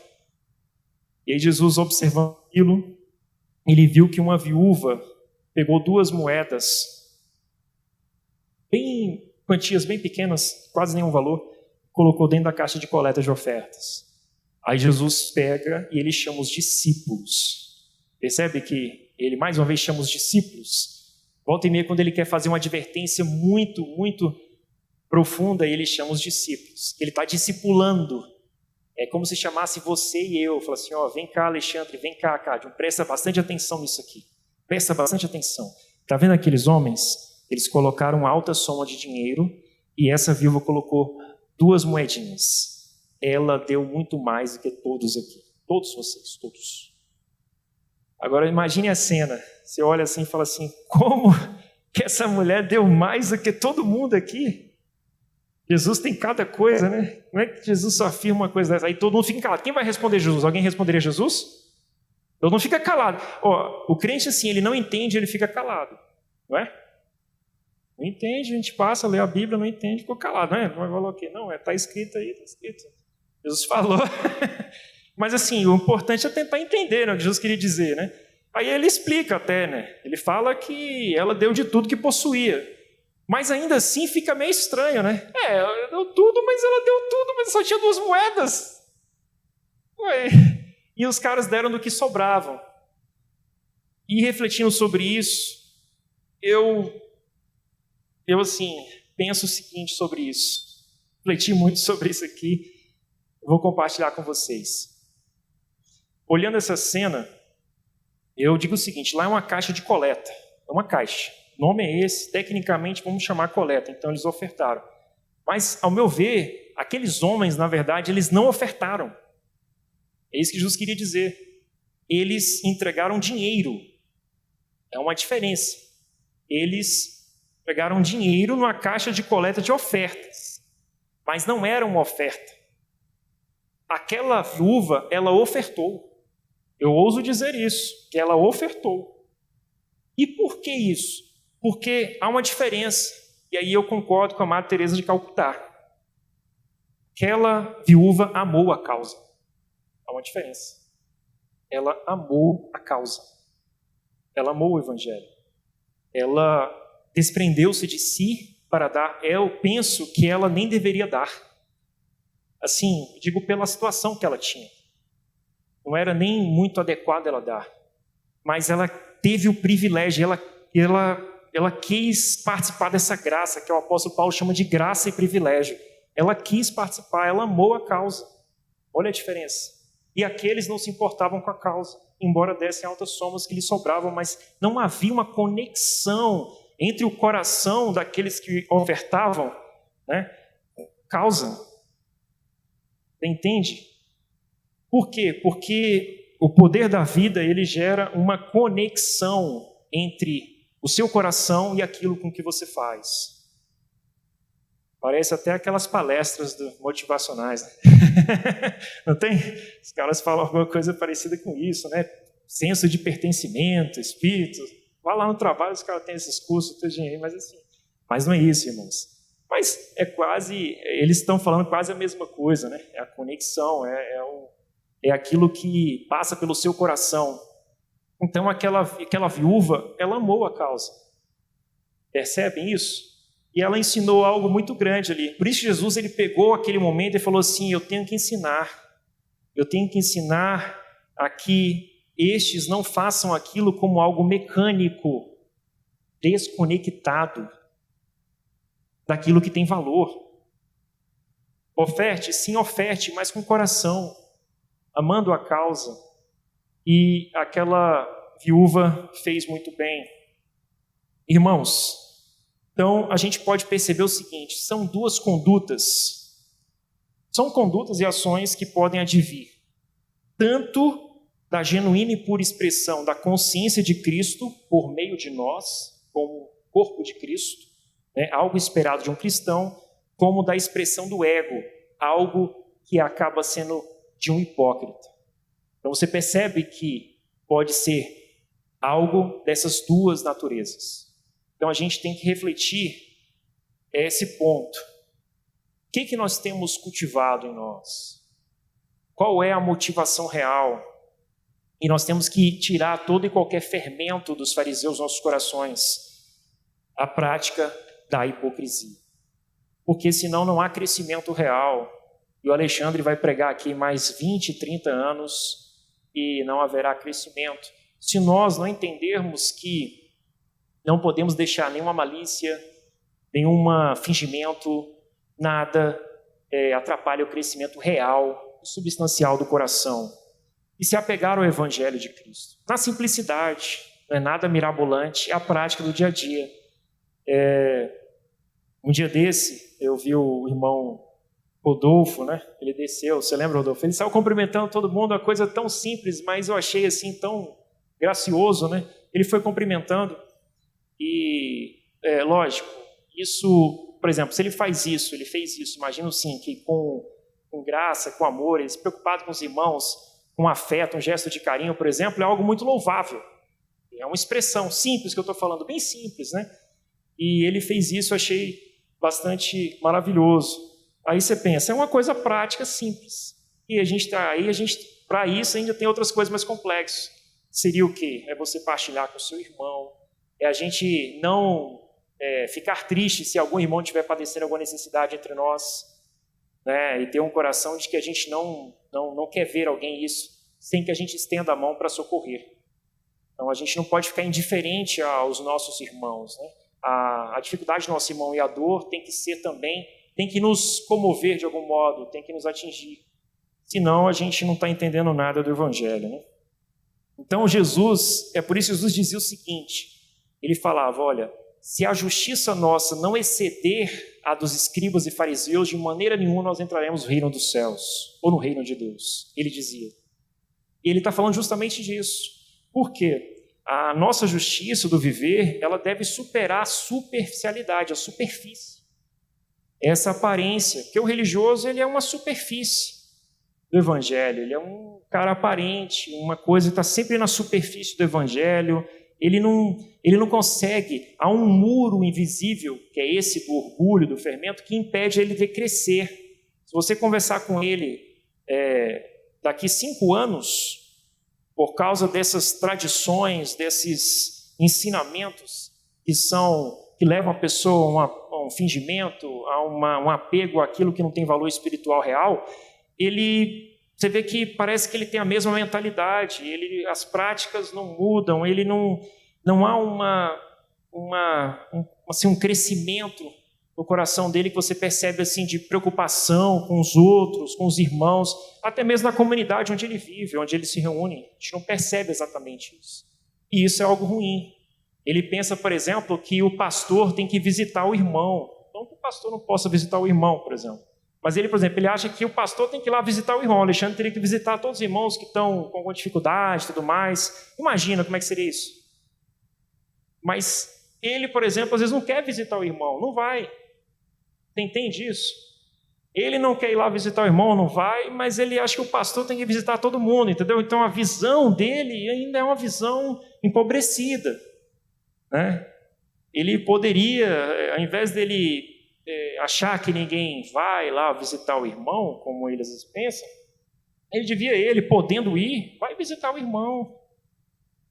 E aí Jesus, observando aquilo, ele viu que uma viúva pegou 2 moedas, quantias bem pequenas, quase nenhum valor, colocou dentro da caixa de coleta de ofertas. Aí Jesus pega e ele chama os discípulos. Percebe que ele mais uma vez chama os discípulos? Volta e meia, quando ele quer fazer uma advertência muito, muito profunda, ele chama os discípulos. Ele está discipulando. É como se chamasse você e eu. Fala assim, vem cá, Alexandre, vem cá, Cádio. Presta bastante atenção nisso aqui. Presta bastante atenção. Está vendo aqueles homens? Eles colocaram alta soma de dinheiro e essa viúva colocou 2 moedinhas. Ela deu muito mais do que todos aqui. Todos vocês, todos. Agora imagine a cena. Você olha assim e fala assim, como que essa mulher deu mais do que todo mundo aqui? Jesus tem cada coisa, né? Como é que Jesus só afirma uma coisa dessa? Aí todo mundo fica calado. Quem vai responder Jesus? Alguém responderia Jesus? Todo mundo fica calado. O crente assim, ele não entende, ele fica calado. Não é? Não entende, a gente passa, lê a Bíblia, não entende, ficou calado. Não é? Vai falar o quê? Não, está escrito aí, está escrito. Jesus falou. Mas assim, o importante é tentar entender, né, o que Jesus queria dizer, né? Aí ele explica até, né? Ele fala que ela deu de tudo que possuía. Mas ainda assim fica meio estranho, né? Ela deu tudo, mas ela deu tudo, mas só tinha 2 moedas. Ué. E os caras deram do que sobravam. E refletindo sobre isso, eu assim, penso o seguinte sobre isso. Refleti muito sobre isso aqui. Vou compartilhar com vocês. Olhando essa cena, eu digo o seguinte, lá é uma caixa de coleta. É uma caixa. O nome é esse, tecnicamente vamos chamar coleta, então eles ofertaram. Mas, ao meu ver, aqueles homens, na verdade, eles não ofertaram. É isso que Jesus queria dizer. Eles entregaram dinheiro. É uma diferença. Eles pegaram dinheiro numa caixa de coleta de ofertas, mas não era uma oferta. Aquela viúva, ela ofertou. Eu ouso dizer isso, que ela ofertou. E por que isso? Porque há uma diferença, e aí eu concordo com a Madre Teresa de Calcutá. Aquela viúva amou a causa. Há uma diferença. Ela amou a causa. Ela amou o Evangelho. Ela desprendeu-se de si para dar. Eu penso que ela nem deveria dar. assim, digo pela situação que ela tinha. Não era nem muito adequado ela dar, mas ela teve o privilégio, ela quis participar dessa graça, que o apóstolo Paulo chama de graça e privilégio. Ela quis participar, ela amou a causa. Olha a diferença. E aqueles não se importavam com a causa, embora dessem altas somas que lhes sobravam, mas não havia uma conexão entre o coração daqueles que ofertavam, né? Causa. Você entende? Por quê? Porque o poder da vida, ele gera uma conexão entre o seu coração e aquilo com que você faz. Parece até aquelas palestras motivacionais, né? Não tem? Os caras falam alguma coisa parecida com isso, né? Senso de pertencimento, espírito. Vai lá no trabalho, os caras têm esses cursos, tem dinheiro, mas assim. Mas não é isso, irmãos. Mas é quase, eles estão falando quase a mesma coisa, né? É a conexão, é aquilo que passa pelo seu coração. Então aquela viúva, ela amou a causa. Percebem isso? E ela ensinou algo muito grande ali. Por isso Jesus, ele pegou aquele momento e falou assim, eu tenho que ensinar a que estes não façam aquilo como algo mecânico, desconectado daquilo que tem valor. Oferte, sim, oferte, mas com coração, amando a causa. E aquela viúva fez muito bem. Irmãos, então a gente pode perceber o seguinte, são duas condutas. São condutas e ações que podem advir tanto da genuína e pura expressão da consciência de Cristo por meio de nós, como corpo de Cristo, né, algo esperado de um cristão, como da expressão do ego, algo que acaba sendo de um hipócrita. Então você percebe que pode ser algo dessas duas naturezas. Então a gente tem que refletir esse ponto. O que nós temos cultivado em nós? Qual é a motivação real? E nós temos que tirar todo e qualquer fermento dos fariseus dos nossos corações, a prática da hipocrisia. Porque senão não há crescimento real. E o Alexandre vai pregar aqui mais 20, 30 anos e não haverá crescimento. Se nós não entendermos que não podemos deixar nenhuma malícia, nenhum fingimento, nada atrapalha o crescimento real e substancial do coração. E se apegar ao Evangelho de Cristo. Na simplicidade, não é nada mirabolante, é a prática do dia a dia. Um dia desse, eu vi o irmão Rodolfo, né? Ele desceu, você lembra, Rodolfo? Ele saiu cumprimentando todo mundo, uma coisa tão simples, mas eu achei assim tão gracioso, né? Ele foi cumprimentando e, lógico, isso, por exemplo, se ele fez isso, imagino assim, que com graça, com amor, ele se preocupado com os irmãos, com afeto, um gesto de carinho, por exemplo, é algo muito louvável. É uma expressão simples que eu estou falando, bem simples, né? E ele fez isso, eu achei bastante maravilhoso. Aí você pensa, é uma coisa prática, simples. E para isso ainda tem outras coisas mais complexas. Seria o quê? É você partilhar com o seu irmão, é a gente não ficar triste se algum irmão estiver padecendo alguma necessidade entre nós, né? E ter um coração de que a gente não quer ver alguém isso, sem que a gente estenda a mão para socorrer. Então a gente não pode ficar indiferente aos nossos irmãos, né? A dificuldade do nosso irmão e a dor tem que ser também, tem que nos comover de algum modo, tem que nos atingir. Senão a gente não está entendendo nada do Evangelho, né? Então Jesus, por isso Jesus dizia o seguinte, ele falava, olha, se a justiça nossa não exceder a dos escribas e fariseus, de maneira nenhuma nós entraremos no reino dos céus, ou no reino de Deus, ele dizia. E ele está falando justamente disso. Por quê? A nossa justiça do viver, ela deve superar a superficialidade, a superfície. Essa aparência, porque o religioso ele é uma superfície do Evangelho, ele é um cara aparente, uma coisa que está sempre na superfície do Evangelho, ele não consegue, há um muro invisível, que é esse do orgulho, do fermento, que impede ele de crescer. Se você conversar com ele daqui 5 anos, por causa dessas tradições, desses ensinamentos que são que levam a pessoa a um fingimento, a um apego àquilo que não tem valor espiritual real, você vê que parece que ele tem a mesma mentalidade, as práticas não mudam, ele não há um crescimento no coração dele que você percebe assim, de preocupação com os outros, com os irmãos, até mesmo na comunidade onde ele vive, onde ele se reúne. A gente não percebe exatamente isso. E isso é algo ruim. Ele pensa, por exemplo, que o pastor tem que visitar o irmão. Não que o pastor não possa visitar o irmão, por exemplo. Mas ele, por exemplo, ele acha que o pastor tem que ir lá visitar o irmão. O Alexandre teria que visitar todos os irmãos que estão com alguma dificuldade e tudo mais. Imagina como é que seria isso. Mas ele, por exemplo, às vezes não quer visitar o irmão. Não vai. Você entende isso? Ele não quer ir lá visitar o irmão, não vai, mas ele acha que o pastor tem que visitar todo mundo, entendeu? Então a visão dele ainda é uma visão empobrecida, né? Ele poderia, ao invés dele achar que ninguém vai lá visitar o irmão, como eles pensam, ele podendo ir, vai visitar o irmão.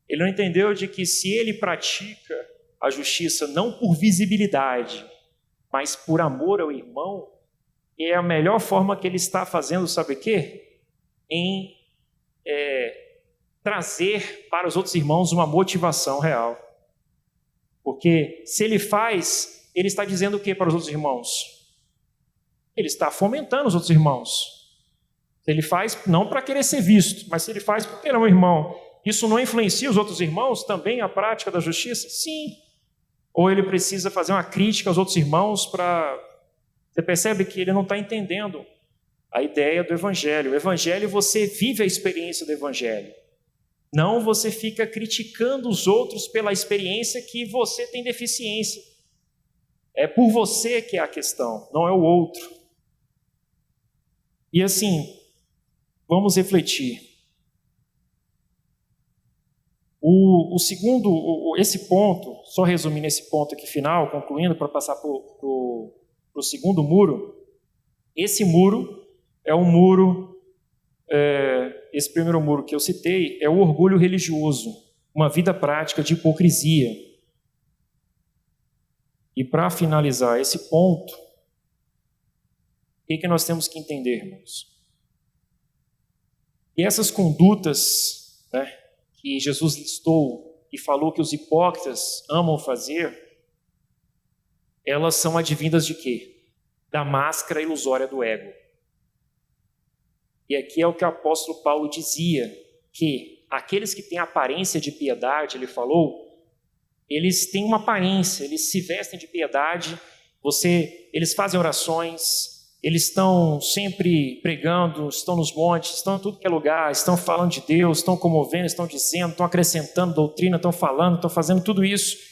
Ele não entendeu de que se ele pratica a justiça não por visibilidade, mas por amor ao irmão, é a melhor forma que ele está fazendo, sabe o quê? Em trazer para os outros irmãos uma motivação real. Porque se ele faz, ele está dizendo o que para os outros irmãos? Ele está fomentando os outros irmãos. Se ele faz não para querer ser visto, mas se ele faz porque ele é um irmão, isso não influencia os outros irmãos também a prática da justiça? Sim. Ou ele precisa fazer uma crítica aos outros irmãos para... Você percebe que ele não está entendendo a ideia do Evangelho. O Evangelho, você vive a experiência do Evangelho. Não você fica criticando os outros pela experiência que você tem deficiência. É por você que é a questão, não é o outro. E assim, vamos refletir. Esse ponto, só resumindo esse ponto aqui final, concluindo para passar para o segundo muro. Esse muro é um muro, esse primeiro muro que eu citei, é o orgulho religioso, uma vida prática de hipocrisia. E para finalizar esse ponto, o que nós temos que entender, irmãos? E essas condutas, né, que Jesus listou e falou que os hipócritas amam fazer, elas são advindas de quê? Da máscara ilusória do ego. E aqui é o que o apóstolo Paulo dizia, que aqueles que têm aparência de piedade, ele falou, eles têm uma aparência, eles se vestem de piedade, eles fazem orações, eles estão sempre pregando, estão nos montes, estão em tudo que é lugar, estão falando de Deus, estão comovendo, estão dizendo, estão acrescentando doutrina, estão falando, estão fazendo tudo isso.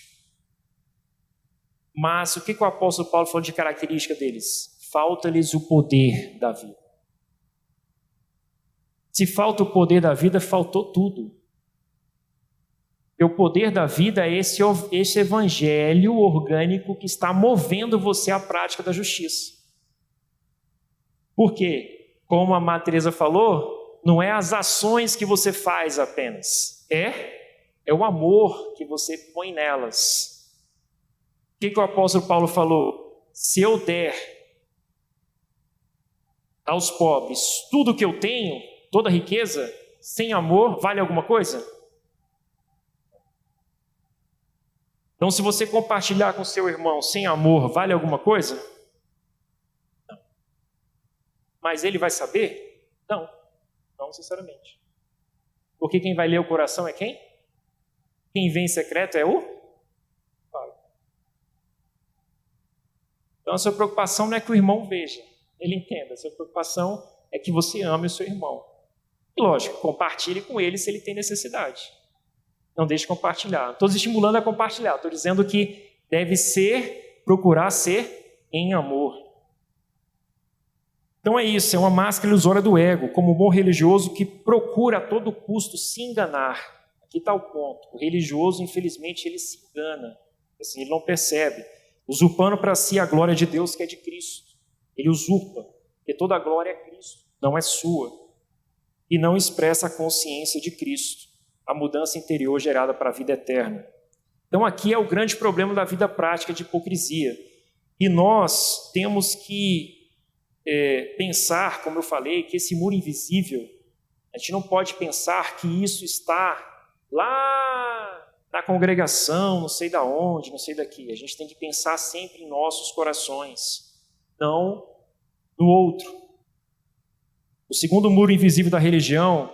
Mas o que o apóstolo Paulo falou de característica deles? Falta-lhes o poder da vida. Se falta o poder da vida, faltou tudo. E o poder da vida é esse evangelho orgânico que está movendo você à prática da justiça. Por quê? Como a Madre Teresa falou, não é as ações que você faz apenas, é o amor que você põe nelas. O que o apóstolo Paulo falou? Se eu der aos pobres tudo o que eu tenho, toda a riqueza, sem amor, vale alguma coisa? Então, se você compartilhar com seu irmão sem amor, vale alguma coisa? Não. Mas ele vai saber? Não, não necessariamente. Porque quem vai ler o coração é quem? Quem vê em secreto é o Pai. Então, a sua preocupação não é que o irmão veja, ele entenda. A sua preocupação é que você ame o seu irmão. E lógico, compartilhe com ele se ele tem necessidade. Não deixe de compartilhar. Estou estimulando a compartilhar. Estou dizendo que deve procurar ser em amor. Então é isso, é uma máscara ilusória do ego, como um bom religioso que procura a todo custo se enganar. Aqui está o ponto. O religioso, infelizmente, ele se engana. Assim, ele não percebe. Usurpando para si a glória de Deus que é de Cristo. Ele usurpa, porque toda a glória é Cristo, não é sua. E não expressa a consciência de Cristo, a mudança interior gerada para a vida eterna. Então aqui é o grande problema da vida prática de hipocrisia. E nós temos que pensar, como eu falei, que esse muro invisível, a gente não pode pensar que isso está lá na congregação, não sei da onde, não sei daqui. A gente tem que pensar sempre em nossos corações, não no outro. O segundo muro invisível da religião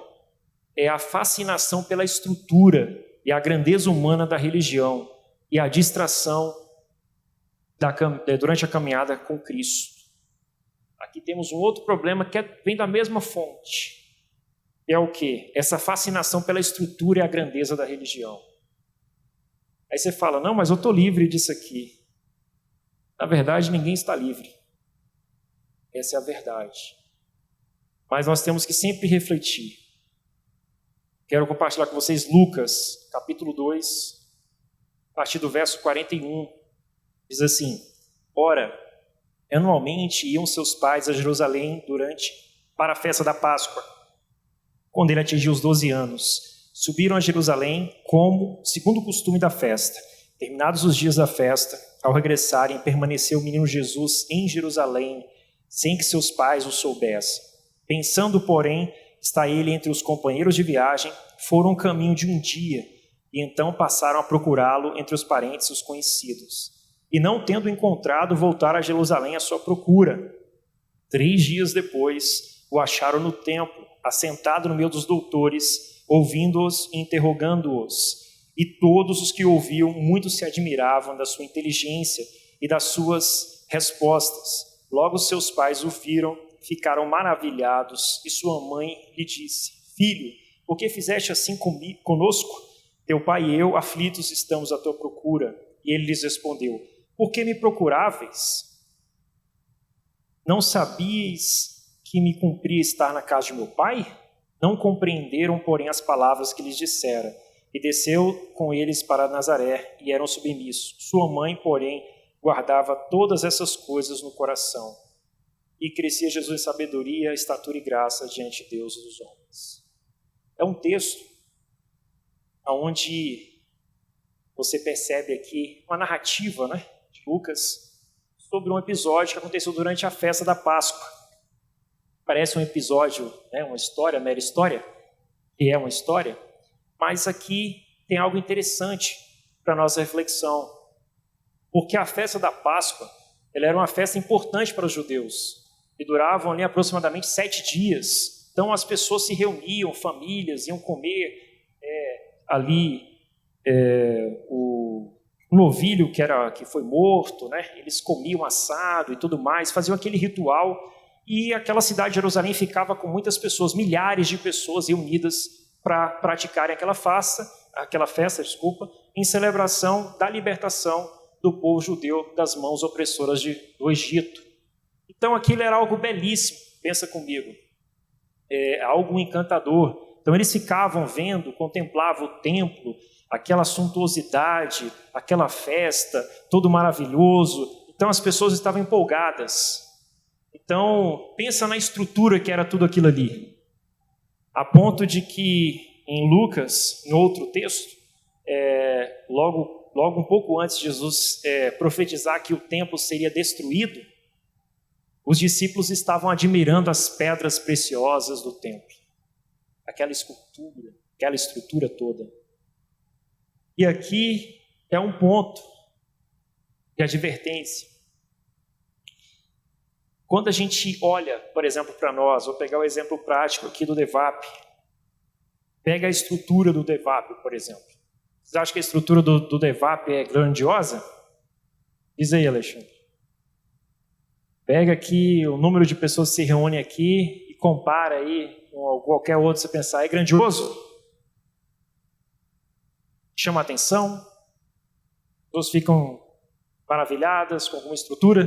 é a fascinação pela estrutura e a grandeza humana da religião e a distração durante a caminhada com Cristo. Aqui temos um outro problema que vem da mesma fonte. É o quê? Essa fascinação pela estrutura e a grandeza da religião. Aí você fala, não, mas eu estou livre disso aqui. Na verdade, ninguém está livre. Essa é a verdade. Mas nós temos que sempre refletir. Quero compartilhar com vocês Lucas, capítulo 2, a partir do verso 41. Diz assim, ora, anualmente iam seus pais a Jerusalém para a festa da Páscoa. Quando ele atingiu os 12 anos, subiram a Jerusalém segundo o costume da festa. Terminados os dias da festa, ao regressarem, permaneceu o menino Jesus em Jerusalém, sem que seus pais o soubessem. Pensando, porém, está ele entre os companheiros de viagem, foram um caminho de um dia, e então passaram a procurá-lo entre os parentes e os conhecidos. E não tendo encontrado, voltaram a Jerusalém à sua procura. 3 dias depois, o acharam no templo, assentado no meio dos doutores, ouvindo-os e interrogando-os. E todos os que ouviam, muito se admiravam da sua inteligência e das suas respostas. Logo seus pais o viram, ficaram maravilhados, e sua mãe lhe disse, filho, por que fizeste assim conosco? Teu pai e eu, aflitos, estamos à tua procura. E ele lhes respondeu, por que me procuráveis? Não sabíeis que me cumpria estar na casa de meu pai? Não compreenderam, porém, as palavras que lhes dissera. E desceu com eles para Nazaré, e eram submissos. Sua mãe, porém, guardava todas essas coisas no coração. E crescia Jesus em sabedoria, estatura e graça diante de Deus e dos homens. É um texto onde você percebe aqui uma narrativa, né, de Lucas sobre um episódio que aconteceu durante a festa da Páscoa. Parece um episódio, né, uma história, mera história, que é uma história, mas aqui tem algo interessante para a nossa reflexão, porque a festa da Páscoa ela era uma festa importante para os judeus, e duravam ali aproximadamente 7 dias. Então as pessoas se reuniam, famílias, iam comer o novilho que foi morto, né? Eles comiam assado e tudo mais, faziam aquele ritual, e aquela cidade de Jerusalém ficava com muitas pessoas, milhares de pessoas reunidas para praticarem aquela festa, em celebração da libertação do povo judeu das mãos opressoras do Egito. Então aquilo era algo belíssimo, pensa comigo, algo encantador. Então eles ficavam vendo, contemplavam o templo, aquela suntuosidade, aquela festa, todo maravilhoso. Então as pessoas estavam empolgadas. Então pensa na estrutura que era tudo aquilo ali, a ponto de que em Lucas, em outro texto, logo um pouco antes de Jesus profetizar que o templo seria destruído, os discípulos estavam admirando as pedras preciosas do templo, aquela escultura, aquela estrutura toda. E aqui é um ponto de advertência. Quando a gente olha, por exemplo, para nós, vou pegar o exemplo prático aqui do DEVAP. Pega a estrutura do DEVAP, por exemplo. Vocês acham que a estrutura do DEVAP é grandiosa? Diz aí, Alexandre. Pega aqui o número de pessoas que se reúnem aqui e compara aí com qualquer outro, você pensar, é grandioso? Chama a atenção? As pessoas ficam maravilhadas com alguma estrutura?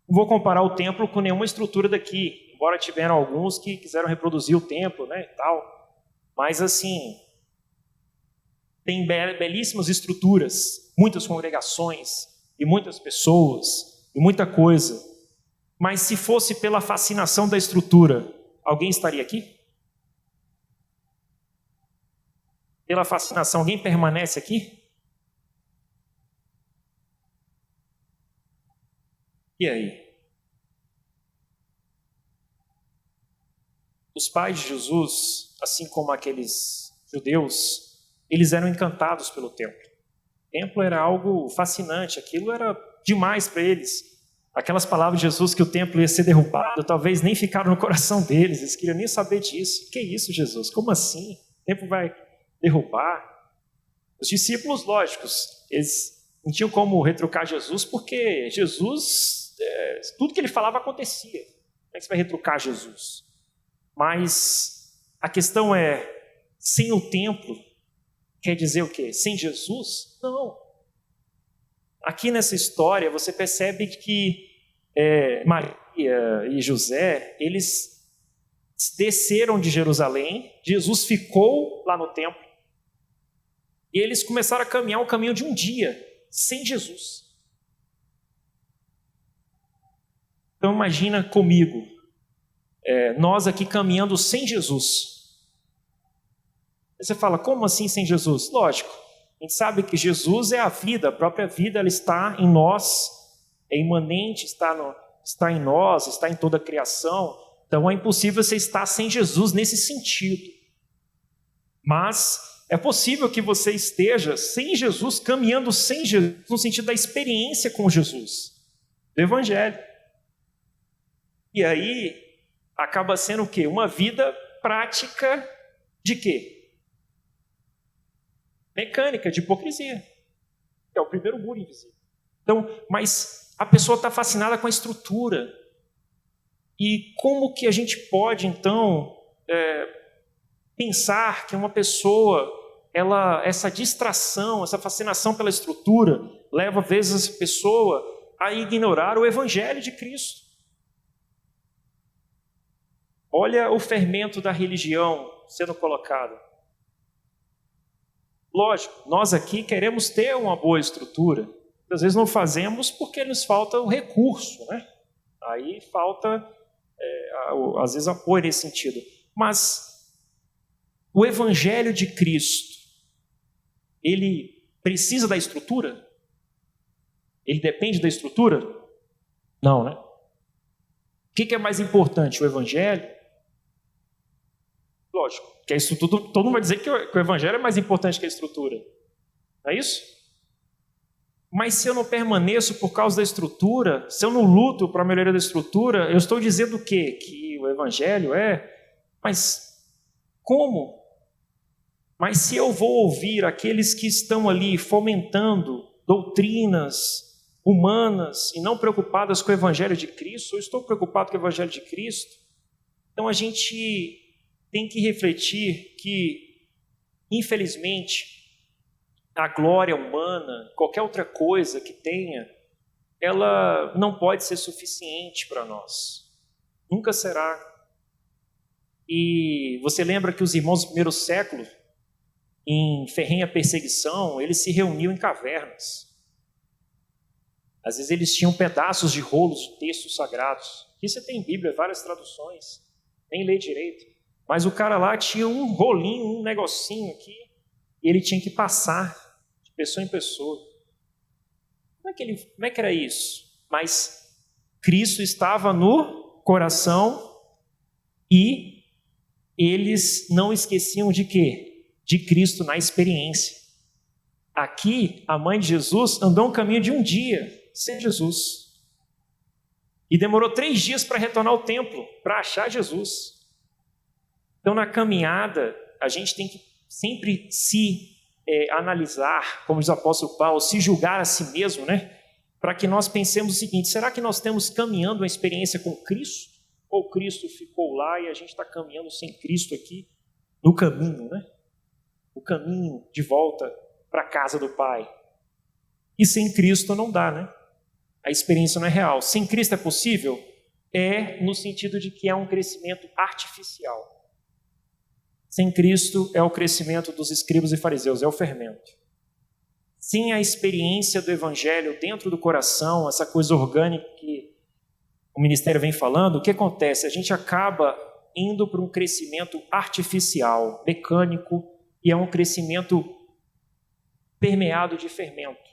Não vou comparar o templo com nenhuma estrutura daqui, embora tiveram alguns que quiseram reproduzir o templo, né, e tal. Mas assim, tem belíssimas estruturas, muitas congregações e muitas pessoas e muita coisa. Mas se fosse pela fascinação da estrutura, alguém estaria aqui? Pela fascinação, alguém permanece aqui? E aí? Os pais de Jesus, assim como aqueles judeus, eles eram encantados pelo templo. O templo era algo fascinante, aquilo era demais para eles. Aquelas palavras de Jesus que o templo ia ser derrubado, talvez nem ficaram no coração deles, eles queriam nem saber disso. Que isso, Jesus? Como assim? O templo vai derrubar? Os discípulos, lógicos, eles não tinham como retrucar Jesus, porque Jesus, tudo que ele falava acontecia. Como é que você vai retrucar Jesus? Mas a questão é, sem o templo, quer dizer o quê? Sem Jesus? Não. Aqui nessa história você percebe que Maria e José, eles desceram de Jerusalém, Jesus ficou lá no templo, e eles começaram a caminhar o caminho de um dia, sem Jesus. Então imagina comigo, nós aqui caminhando sem Jesus. Aí você fala, como assim sem Jesus? Lógico, a gente sabe que Jesus é a vida, a própria vida ela está em nós, é imanente, está em nós, está em toda a criação. Então é impossível você estar sem Jesus nesse sentido. Mas é possível que você esteja sem Jesus, caminhando sem Jesus, no sentido da experiência com Jesus, do Evangelho. E aí acaba sendo o quê? Uma vida prática de quê? Mecânica, de hipocrisia. É o primeiro muro invisível. Então, mas a pessoa está fascinada com a estrutura. E como que a gente pode, então, pensar que uma pessoa, essa distração, essa fascinação pela estrutura, leva, às vezes, essa pessoa a ignorar o Evangelho de Cristo? Olha o fermento da religião sendo colocado. Lógico, nós aqui queremos ter uma boa estrutura. Às vezes não fazemos porque nos falta o recurso, né? Aí falta, às vezes, apoio nesse sentido. Mas o Evangelho de Cristo, ele precisa da estrutura? Ele depende da estrutura? Não, né? O que é mais importante, o Evangelho? Lógico, que a estrutura, todo mundo vai dizer que o Evangelho é mais importante que a estrutura. Não é isso? Mas se eu não permaneço por causa da estrutura, se eu não luto para a melhoria da estrutura, eu estou dizendo o quê? Que o Evangelho mas como? Mas se eu vou ouvir aqueles que estão ali fomentando doutrinas humanas e não preocupadas com o Evangelho de Cristo, eu estou preocupado com o Evangelho de Cristo, então a gente tem que refletir que, infelizmente, a glória humana, qualquer outra coisa que tenha, ela não pode ser suficiente para nós. Nunca será. E você lembra que os irmãos do primeiro século, em ferrenha perseguição, eles se reuniam em cavernas. Às vezes eles tinham pedaços de rolos de textos sagrados. Aqui você tem Bíblia, várias traduções, nem lê direito. Mas o cara lá tinha um rolinho, um negocinho aqui, e ele tinha que passar de pessoa em pessoa. Como é que era isso? Mas Cristo estava no coração e eles não esqueciam de quê? De Cristo na experiência. Aqui, a mãe de Jesus andou um caminho de um dia sem Jesus. E demorou 3 dias para retornar ao templo, para achar Jesus. Então, na caminhada, a gente tem que sempre se analisar, como diz o apóstolo Paulo, se julgar a si mesmo, né? Para que nós pensemos o seguinte, será que nós estamos caminhando uma experiência com Cristo? Ou Cristo ficou lá e a gente está caminhando sem Cristo aqui no caminho, né? O caminho de volta para a casa do Pai. E sem Cristo não dá, né? A experiência não é real. Sem Cristo é possível? No sentido de que é um crescimento artificial. Sem Cristo é o crescimento dos escribas e fariseus, é o fermento. Sem a experiência do Evangelho dentro do coração, essa coisa orgânica que o ministério vem falando, o que acontece? A gente acaba indo para um crescimento artificial, mecânico, e é um crescimento permeado de fermento.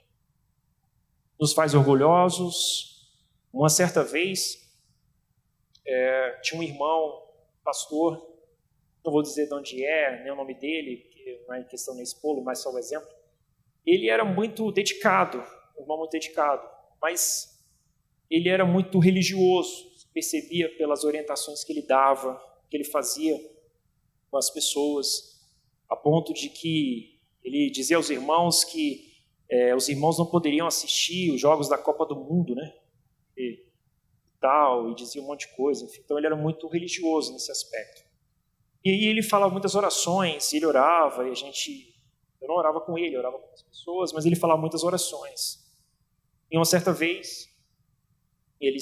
Nos faz orgulhosos, Uma certa vez, tinha um irmão, pastor, não vou dizer de onde nem o nome dele, porque não é questão nem expô-lo, mas só o exemplo. Ele era muito dedicado, um irmão muito dedicado, mas ele era muito religioso, se percebia pelas orientações que ele dava, que ele fazia com as pessoas, a ponto de que ele dizia aos irmãos que os irmãos não poderiam assistir os jogos da Copa do Mundo, né? E dizia um monte de coisa. Então ele era muito religioso nesse aspecto. E aí ele falava muitas orações, ele orava, e eu não orava com ele, eu orava com as pessoas, mas ele falava muitas orações. E uma certa vez, ele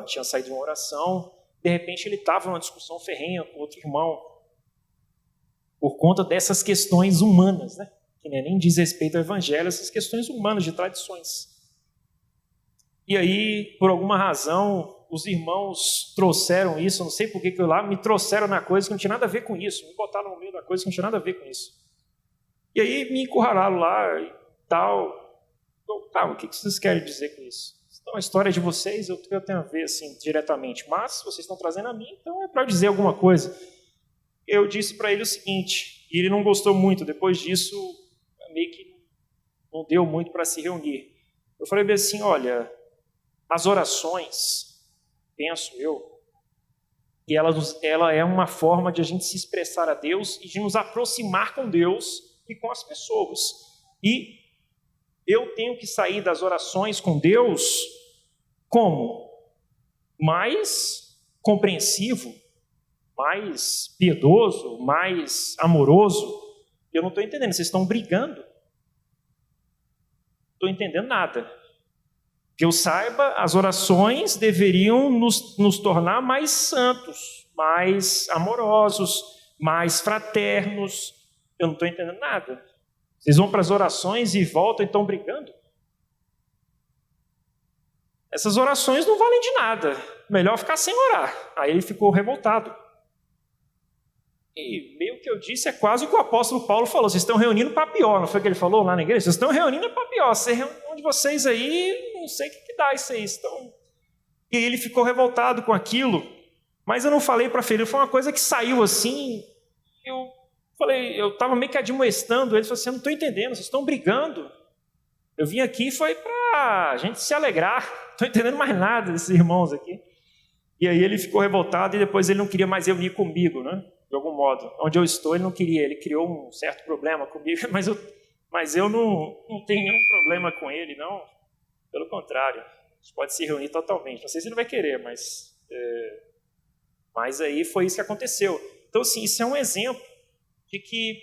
tinha saído de uma oração, de repente ele estava numa discussão ferrenha com outro irmão, por conta dessas questões humanas, né? Que nem diz respeito ao evangelho, essas questões humanas, de tradições. E aí, por alguma razão, os irmãos trouxeram isso, eu não sei por que lá, me trouxeram na coisa que não tinha nada a ver com isso, me botaram no meio da coisa que não tinha nada a ver com isso. E aí me encurralaram lá e tal. Tá, o que vocês querem dizer com isso? Então, a história de vocês eu tenho a ver assim, diretamente, mas vocês estão trazendo a mim, então é para dizer alguma coisa. Eu disse para ele o seguinte, e ele não gostou muito, depois disso, meio que não deu muito para se reunir. Eu falei bem assim, olha, as orações, penso eu, que ela é uma forma de a gente se expressar a Deus e de nos aproximar com Deus e com as pessoas. E eu tenho que sair das orações com Deus como? Mais compreensivo, mais piedoso, mais amoroso. Eu não estou entendendo, vocês estão brigando. Não estou entendendo nada. Que eu saiba, as orações deveriam nos tornar mais santos, mais amorosos, mais fraternos. Eu não estou entendendo nada. Vocês vão para as orações e voltam e estão brigando? Essas orações não valem de nada. Melhor ficar sem orar. Aí ele ficou revoltado. E meio que eu disse, é quase o que o apóstolo Paulo falou. Vocês estão reunindo para pior, não foi o que ele falou lá na igreja? Vocês estão reunindo para pior. Um de vocês aí, não sei o que dá isso aí. E ele ficou revoltado com aquilo. Mas eu não falei para ferir, foi uma coisa que saiu assim. Eu estava meio que admoestando ele. Falei assim, eu não estou entendendo, vocês estão brigando. Eu vim aqui foi para a gente se alegrar. Não estou entendendo mais nada desses irmãos aqui. E aí ele ficou revoltado e depois ele não queria mais reunir comigo, né? De algum modo. Onde eu estou, ele não queria. Ele criou um certo problema comigo, mas eu não tenho nenhum problema com ele, não. Pelo contrário, a gente pode se reunir totalmente. Não sei se ele vai querer, mas aí foi isso que aconteceu. Então, assim, isso é um exemplo de que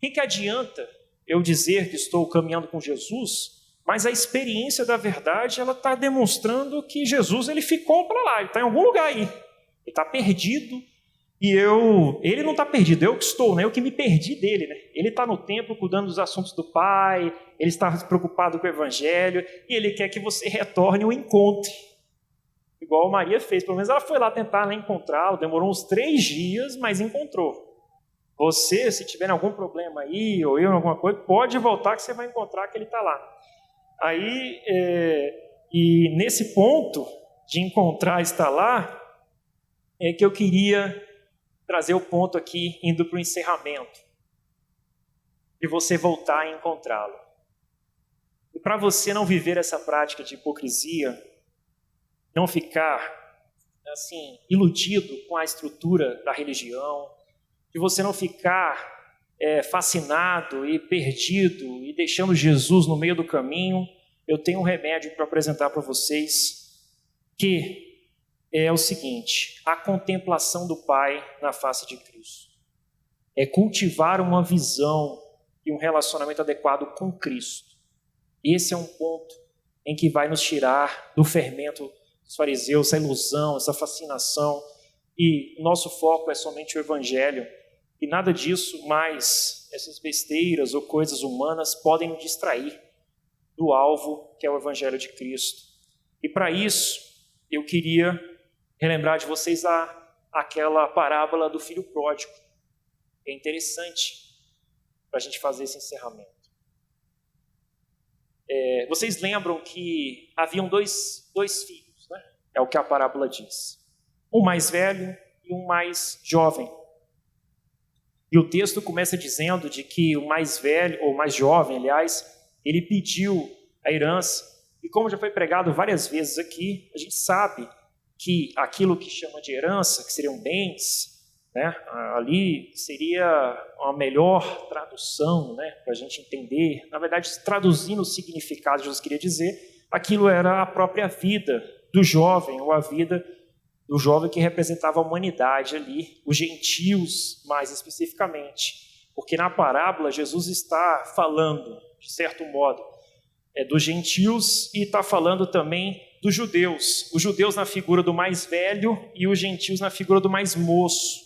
o que adianta eu dizer que estou caminhando com Jesus, mas a experiência da verdade ela está demonstrando que Jesus ele ficou para lá, ele está em algum lugar aí, ele está perdido. E ele não está perdido, eu que estou, né? Eu que me perdi dele, né? Ele está no templo cuidando dos assuntos do Pai, ele está preocupado com o Evangelho, e ele quer que você retorne o encontre. Igual a Maria fez, pelo menos ela foi lá tentar encontrá-lo, demorou uns 3 dias, mas encontrou. Você, se tiver algum problema aí, ou eu, alguma coisa, pode voltar que você vai encontrar que ele está lá. Aí, e nesse ponto de encontrar estar lá, é que eu queria trazer o ponto aqui, indo para o encerramento, de você voltar a encontrá-lo. E para você não viver essa prática de hipocrisia, não ficar assim iludido com a estrutura da religião, de você não ficar fascinado e perdido e deixando Jesus no meio do caminho, eu tenho um remédio para apresentar para vocês, que é o seguinte: a contemplação do Pai na face de Cristo. É cultivar uma visão e um relacionamento adequado com Cristo. Esse é um ponto em que vai nos tirar do fermento dos fariseus, essa ilusão, essa fascinação, e nosso foco é somente o Evangelho, e nada disso, mais essas besteiras ou coisas humanas podem nos distrair do alvo que é o Evangelho de Cristo. E para isso, eu queria relembrar de vocês aquela parábola do filho pródigo. É interessante para a gente fazer esse encerramento. Vocês lembram que haviam dois filhos, né? É o que a parábola diz. Um mais velho e um mais jovem. E o texto começa dizendo de que o mais velho, ou mais jovem, aliás, ele pediu a herança. E como já foi pregado várias vezes aqui, a gente sabe que aquilo que chama de herança, que seriam bens, né, ali seria uma melhor tradução, né, para a gente entender. Na verdade, traduzindo o significado, Jesus queria dizer, aquilo era a própria vida do jovem, ou a vida do jovem que representava a humanidade ali, os gentios mais especificamente. Porque na parábola Jesus está falando, de certo modo, dos gentios e está falando também dos judeus. Os judeus na figura do mais velho e os gentios na figura do mais moço.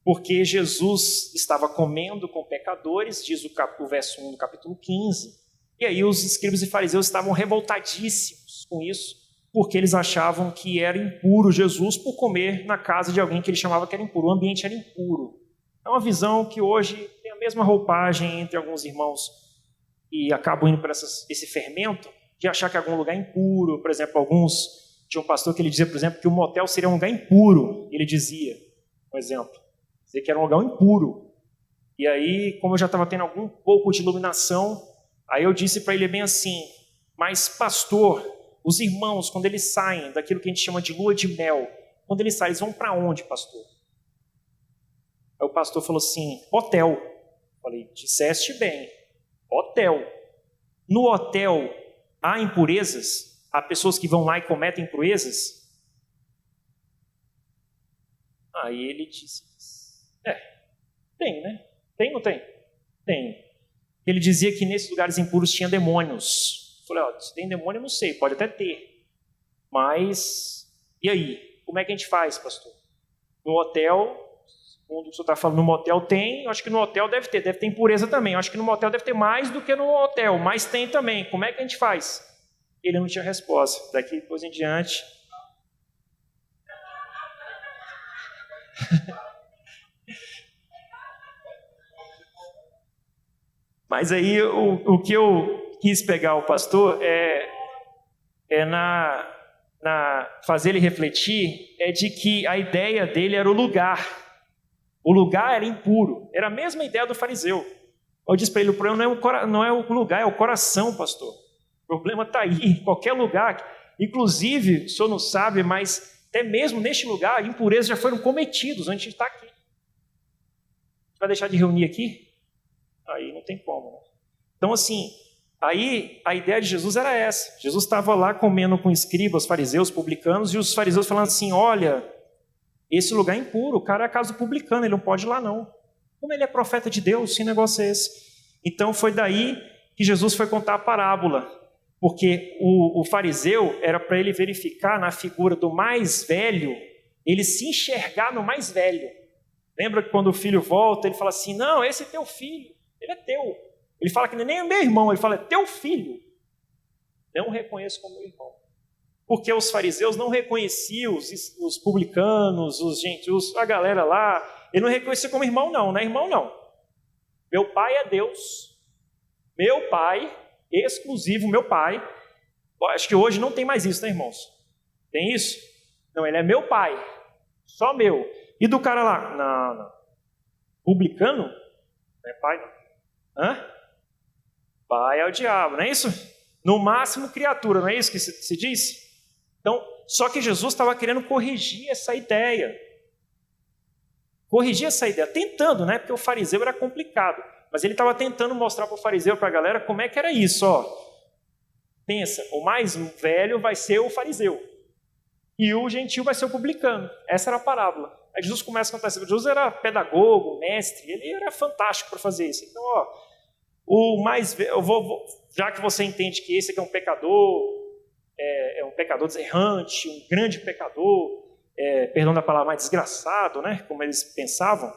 Porque Jesus estava comendo com pecadores, diz o verso 1 do capítulo 15, e aí os escribas e fariseus estavam revoltadíssimos com isso, porque eles achavam que era impuro Jesus por comer na casa de alguém que ele chamava que era impuro, o ambiente era impuro. É uma visão que hoje tem a mesma roupagem entre alguns irmãos e acabam indo para esse fermento de achar que algum lugar é impuro. Por exemplo, tinha um pastor que ele dizia, por exemplo, que o motel seria um lugar impuro, ele dizia, um exemplo, dizer que era um lugar impuro. E aí, como eu já estava tendo algum pouco de iluminação, aí eu disse para ele bem assim, mas pastor, os irmãos, quando eles saem daquilo que a gente chama de lua de mel, quando eles saem, eles vão para onde, pastor? Aí o pastor falou assim, hotel. Eu falei, disseste bem, hotel. No hotel há impurezas? Há pessoas que vão lá e cometem impurezas? Aí ele disse, tem, né? Tem ou não tem? Tem. Ele dizia que nesses lugares impuros tinha demônios. Eu falei, se tem demônio eu não sei, pode até ter. Mas, e aí? Como é que a gente faz, pastor? No hotel, segundo o que o senhor está falando, no motel tem, eu acho que no hotel deve ter impureza também. Eu acho que no motel deve ter mais do que no hotel, mas tem também. Como é que a gente faz? Ele não tinha resposta. Daqui depois em diante. Mas aí o que eu quis pegar o pastor fazer ele refletir de que a ideia dele era o lugar. O lugar era impuro. Era a mesma ideia do fariseu. Eu disse para ele, o problema não é o lugar, é o coração, pastor. O problema está aí, em qualquer lugar. Inclusive, o senhor não sabe, mas até mesmo neste lugar, impurezas já foram cometidas antes de estar aqui. Vai deixar de reunir aqui? Aí não tem como. Né? Então, assim, aí a ideia de Jesus era essa. Jesus estava lá comendo com escribas, fariseus, publicanos, e os fariseus falando assim, olha, esse lugar é impuro, o cara é a casa do publicano, ele não pode ir lá não. Como ele é profeta de Deus, que negócio é esse? Então foi daí que Jesus foi contar a parábola, porque o fariseu era para ele verificar na figura do mais velho, ele se enxergar no mais velho. Lembra que quando o filho volta, ele fala assim, não, esse é teu filho, ele é teu. Ele fala que nem é meu irmão, ele fala, é teu filho. Não o reconheço como meu irmão. Porque os fariseus não reconheciam os publicanos, os gentios, a galera lá, ele não reconhecia como irmão não é irmão não. Meu pai é Deus. Meu pai, exclusivo meu pai. Acho que hoje não tem mais isso, né, irmãos? Tem isso? Não, ele é meu pai, só meu. E do cara lá? Não. Publicano? Não é pai não. Hã? Pai é o diabo, não é isso? No máximo criatura, não é isso que se diz? Então, só que Jesus estava querendo corrigir essa ideia. Corrigir essa ideia, tentando, né? Porque o fariseu era complicado. Mas ele estava tentando mostrar para o fariseu, para a galera, como é que era isso, ó. Pensa, o mais velho vai ser o fariseu. E o gentil vai ser o publicano. Essa era a parábola. Aí Jesus começa a contar isso. Jesus era pedagogo, mestre, ele era fantástico para fazer isso. Então, ó, o mais velho, já que você entende que esse aqui é um pecador, é um pecador errante, um grande pecador, perdão da palavra, mais desgraçado, né? Como eles pensavam,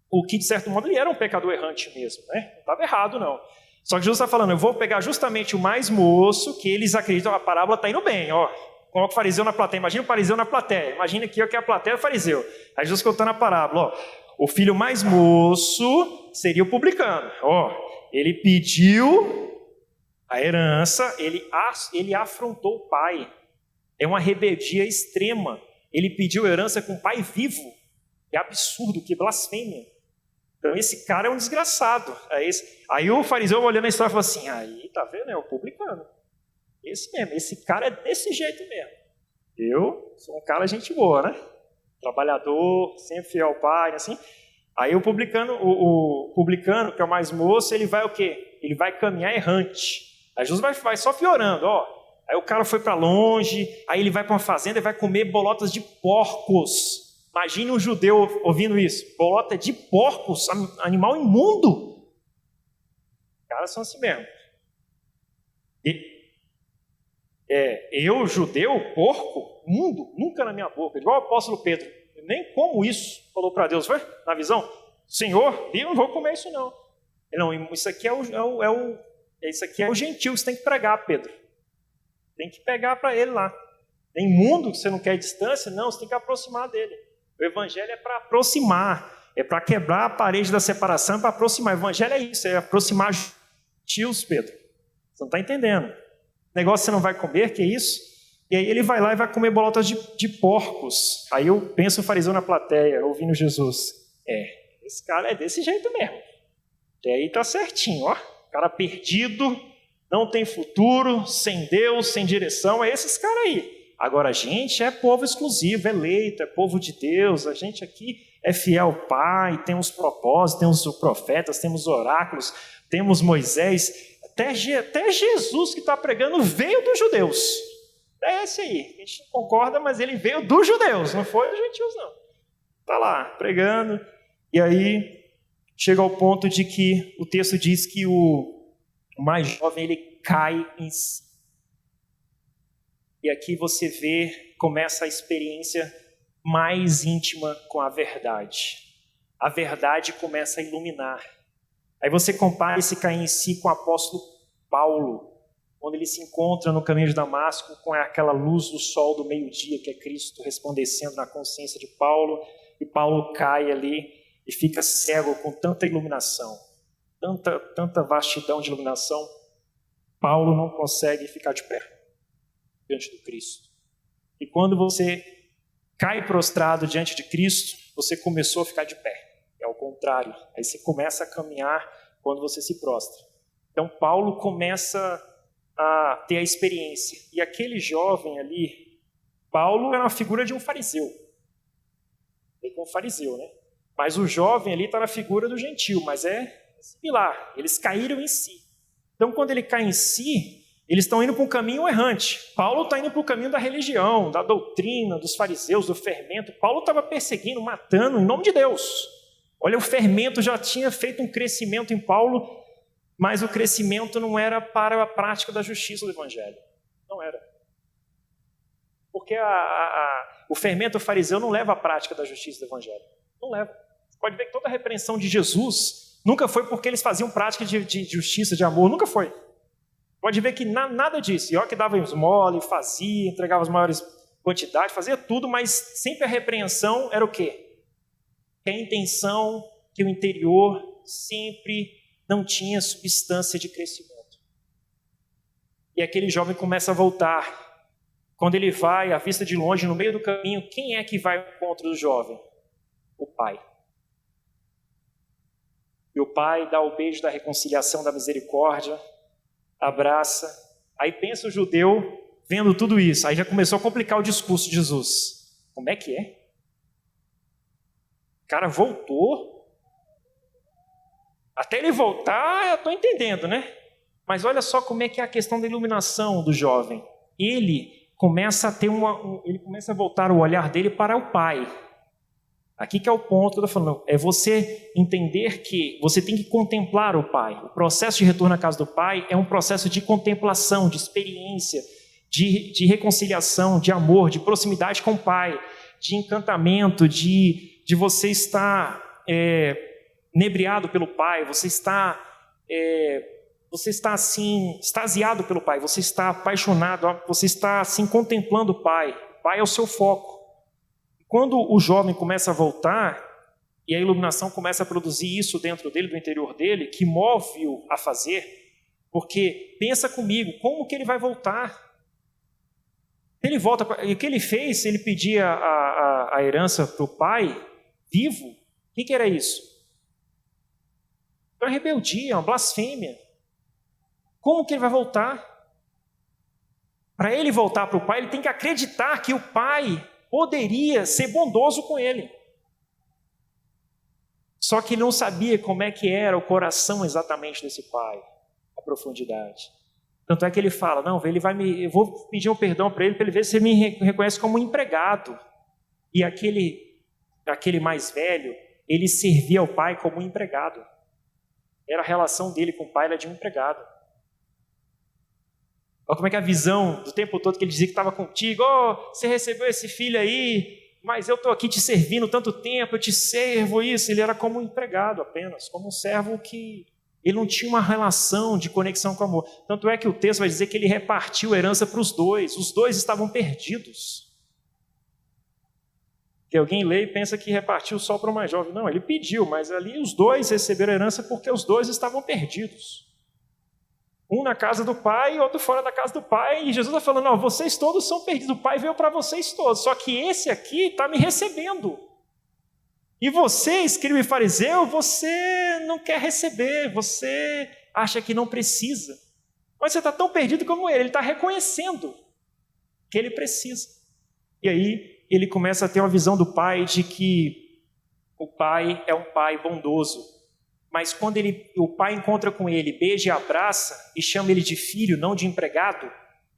o que de certo modo ele era um pecador errante mesmo, né? Não estava errado não. Só que Jesus está falando, eu vou pegar justamente o mais moço, que eles acreditam, a parábola está indo bem, ó. Coloca o fariseu na plateia, imagina o fariseu na plateia, imagina aqui que a plateia é o fariseu. Aí Jesus contando a parábola, ó, o filho mais moço seria o publicano, ó, ele pediu a herança, ele afrontou o pai. É uma rebeldia extrema. Ele pediu herança com o pai vivo. É absurdo, que blasfêmia. Então esse cara é um desgraçado. Aí o fariseu olhando a história e falou assim, aí tá vendo, é o publicano. Esse mesmo, esse cara é desse jeito mesmo. Eu sou um cara gente boa, né? Trabalhador, sempre fiel ao pai, assim. Aí o publicano, que é o mais moço, ele vai o quê? Ele vai caminhar errante. Aí Jesus vai só piorando, ó. Aí o cara foi para longe, aí ele vai para uma fazenda e vai comer bolotas de porcos. Imagine um judeu ouvindo isso. Bolota de porcos, animal imundo. Os caras são assim mesmo. Eu, judeu, porco, imundo, nunca na minha boca. Igual o apóstolo Pedro. Eu nem como isso, falou para Deus, foi? Na visão. Senhor, eu não vou comer isso não. Não, isso aqui isso aqui é o gentil que você tem que pregar, Pedro. Tem que pegar para ele lá. Tem mundo que você não quer distância? Não, você tem que aproximar dele. O evangelho é para aproximar, é para quebrar a parede da separação, é para aproximar. O evangelho é isso, é aproximar tios, Pedro. Você não está entendendo. Negócio você não vai comer, que é isso? E aí ele vai lá e vai comer bolotas de porcos. Aí eu penso o fariseu na plateia, ouvindo Jesus. Esse cara é desse jeito mesmo. E aí tá certinho, ó. Cara perdido, não tem futuro, sem Deus, sem direção, é esses caras aí. Agora a gente é povo exclusivo, eleito, é povo de Deus, a gente aqui é fiel ao Pai, tem os propósitos, temos os profetas, temos oráculos, temos Moisés, até Jesus que está pregando veio dos judeus. É esse aí, a gente não concorda, mas ele veio dos judeus, não foi os gentios não. Está lá, pregando, e aí chega ao ponto de que o texto diz que o mais jovem ele cai em si. E aqui você vê, começa a experiência mais íntima com a verdade. A verdade começa a iluminar. Aí você compara esse cair em si com o apóstolo Paulo, quando ele se encontra no caminho de Damasco com aquela luz do sol do meio-dia, que é Cristo resplandecendo na consciência de Paulo, e Paulo cai ali e fica cego com tanta iluminação, tanta vastidão de iluminação. Paulo não consegue ficar de pé diante do Cristo. E quando você cai prostrado diante de Cristo, você começou a ficar de pé. É o contrário. Aí você começa a caminhar quando você se prostra. Então Paulo começa a ter a experiência. E aquele jovem ali, Paulo era uma figura de um fariseu. Ele é um fariseu, né? Mas o jovem ali está na figura do gentil, mas é similar. Eles caíram em si. Então quando ele cai em si, eles estão indo para um caminho errante. Paulo está indo para o caminho da religião, da doutrina, dos fariseus, do fermento. Paulo estava perseguindo, matando, em nome de Deus. Olha, o fermento já tinha feito um crescimento em Paulo, mas o crescimento não era para a prática da justiça do evangelho. Não era. Porque o fermento fariseu não leva à prática da justiça do evangelho. Não leva. Você pode ver que toda a repreensão de Jesus nunca foi porque eles faziam prática de justiça, de amor. Nunca foi. Pode ver que nada disso. E olha que dava esmola, fazia, entregava as maiores quantidades, fazia tudo, mas sempre a repreensão era o quê? Que a intenção, que o interior sempre não tinha substância de crescimento. E aquele jovem começa a voltar. Quando ele vai, à vista de longe, no meio do caminho, quem é que vai ao encontro do jovem? O pai. E o pai dá o beijo da reconciliação, da misericórdia, abraça. Aí pensa o judeu, vendo tudo isso, aí já começou a complicar o discurso de Jesus. Como é que é? O cara voltou. Até ele voltar, eu estou entendendo, né? Mas olha só como é que é a questão da iluminação do jovem. Ele começa a ter ele começa a voltar o olhar dele para o pai. Aqui que é o ponto que eu estou falando. É você entender que você tem que contemplar o pai. O processo de retorno à casa do pai é um processo de contemplação, de experiência, de reconciliação, de amor, de proximidade com o pai, de encantamento, de você estar inebriado pelo pai, você está assim, extasiado pelo pai, você está apaixonado, você está assim contemplando o pai. O pai é o seu foco. Quando o jovem começa a voltar, e a iluminação começa a produzir isso dentro dele, do interior dele, que move-o a fazer, porque pensa comigo, como que ele vai voltar? Ele volta, e o que ele fez? Ele pedia a herança para o pai vivo. O que era isso? Uma rebeldia, uma blasfêmia. Como que ele vai voltar? Para ele voltar para o pai, ele tem que acreditar que o pai poderia ser bondoso com ele. Só que ele não sabia como é que era o coração exatamente desse pai, a profundidade. Tanto é que ele fala, não, eu vou pedir um perdão para ele ver se ele me reconhece como um empregado. E aquele mais velho, ele servia ao pai como um empregado. Era a relação dele com o pai, era de um empregado. Olha como é que é a visão do tempo todo que ele dizia que estava contigo. Você recebeu esse filho aí, mas eu estou aqui te servindo tanto tempo, eu te servo isso. Ele era como um empregado apenas, como um servo que ele não tinha uma relação de conexão com o amor. Tanto é que o texto vai dizer que ele repartiu a herança para os dois estavam perdidos. Que alguém lê e pensa que repartiu só para o mais jovem. Não, ele pediu, mas ali os dois receberam a herança porque os dois estavam perdidos. Um na casa do pai e outro fora da casa do pai. E Jesus está falando, não, vocês todos são perdidos. O pai veio para vocês todos. Só que esse aqui está me recebendo. E você, escriba e fariseu, você não quer receber. Você acha que não precisa. Mas você está tão perdido como ele. Ele está reconhecendo que ele precisa. E aí ele começa a ter uma visão do pai de que o pai é um pai bondoso. Mas quando o pai encontra com ele, beija e abraça e chama ele de filho, não de empregado,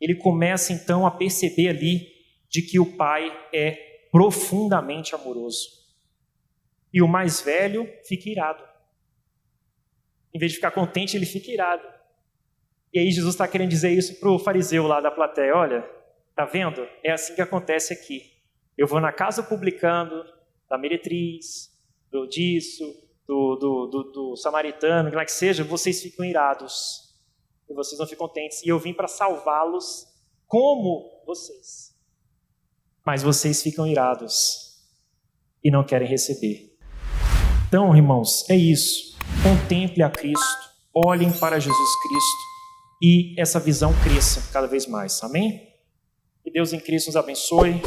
ele começa então a perceber ali de que o pai é profundamente amoroso. E o mais velho fica irado. Em vez de ficar contente, ele fica irado. E aí Jesus está querendo dizer isso para o fariseu lá da plateia. Olha, tá vendo? É assim que acontece aqui. Eu vou na casa do publicano, da meretriz, do samaritano, que lá que seja, vocês ficam irados. E vocês não ficam contentes. E eu vim para salvá-los como vocês. Mas vocês ficam irados e não querem receber. Então, irmãos, é isso. Contemple a Cristo, olhem para Jesus Cristo e essa visão cresça cada vez mais. Amém? Que Deus em Cristo nos abençoe.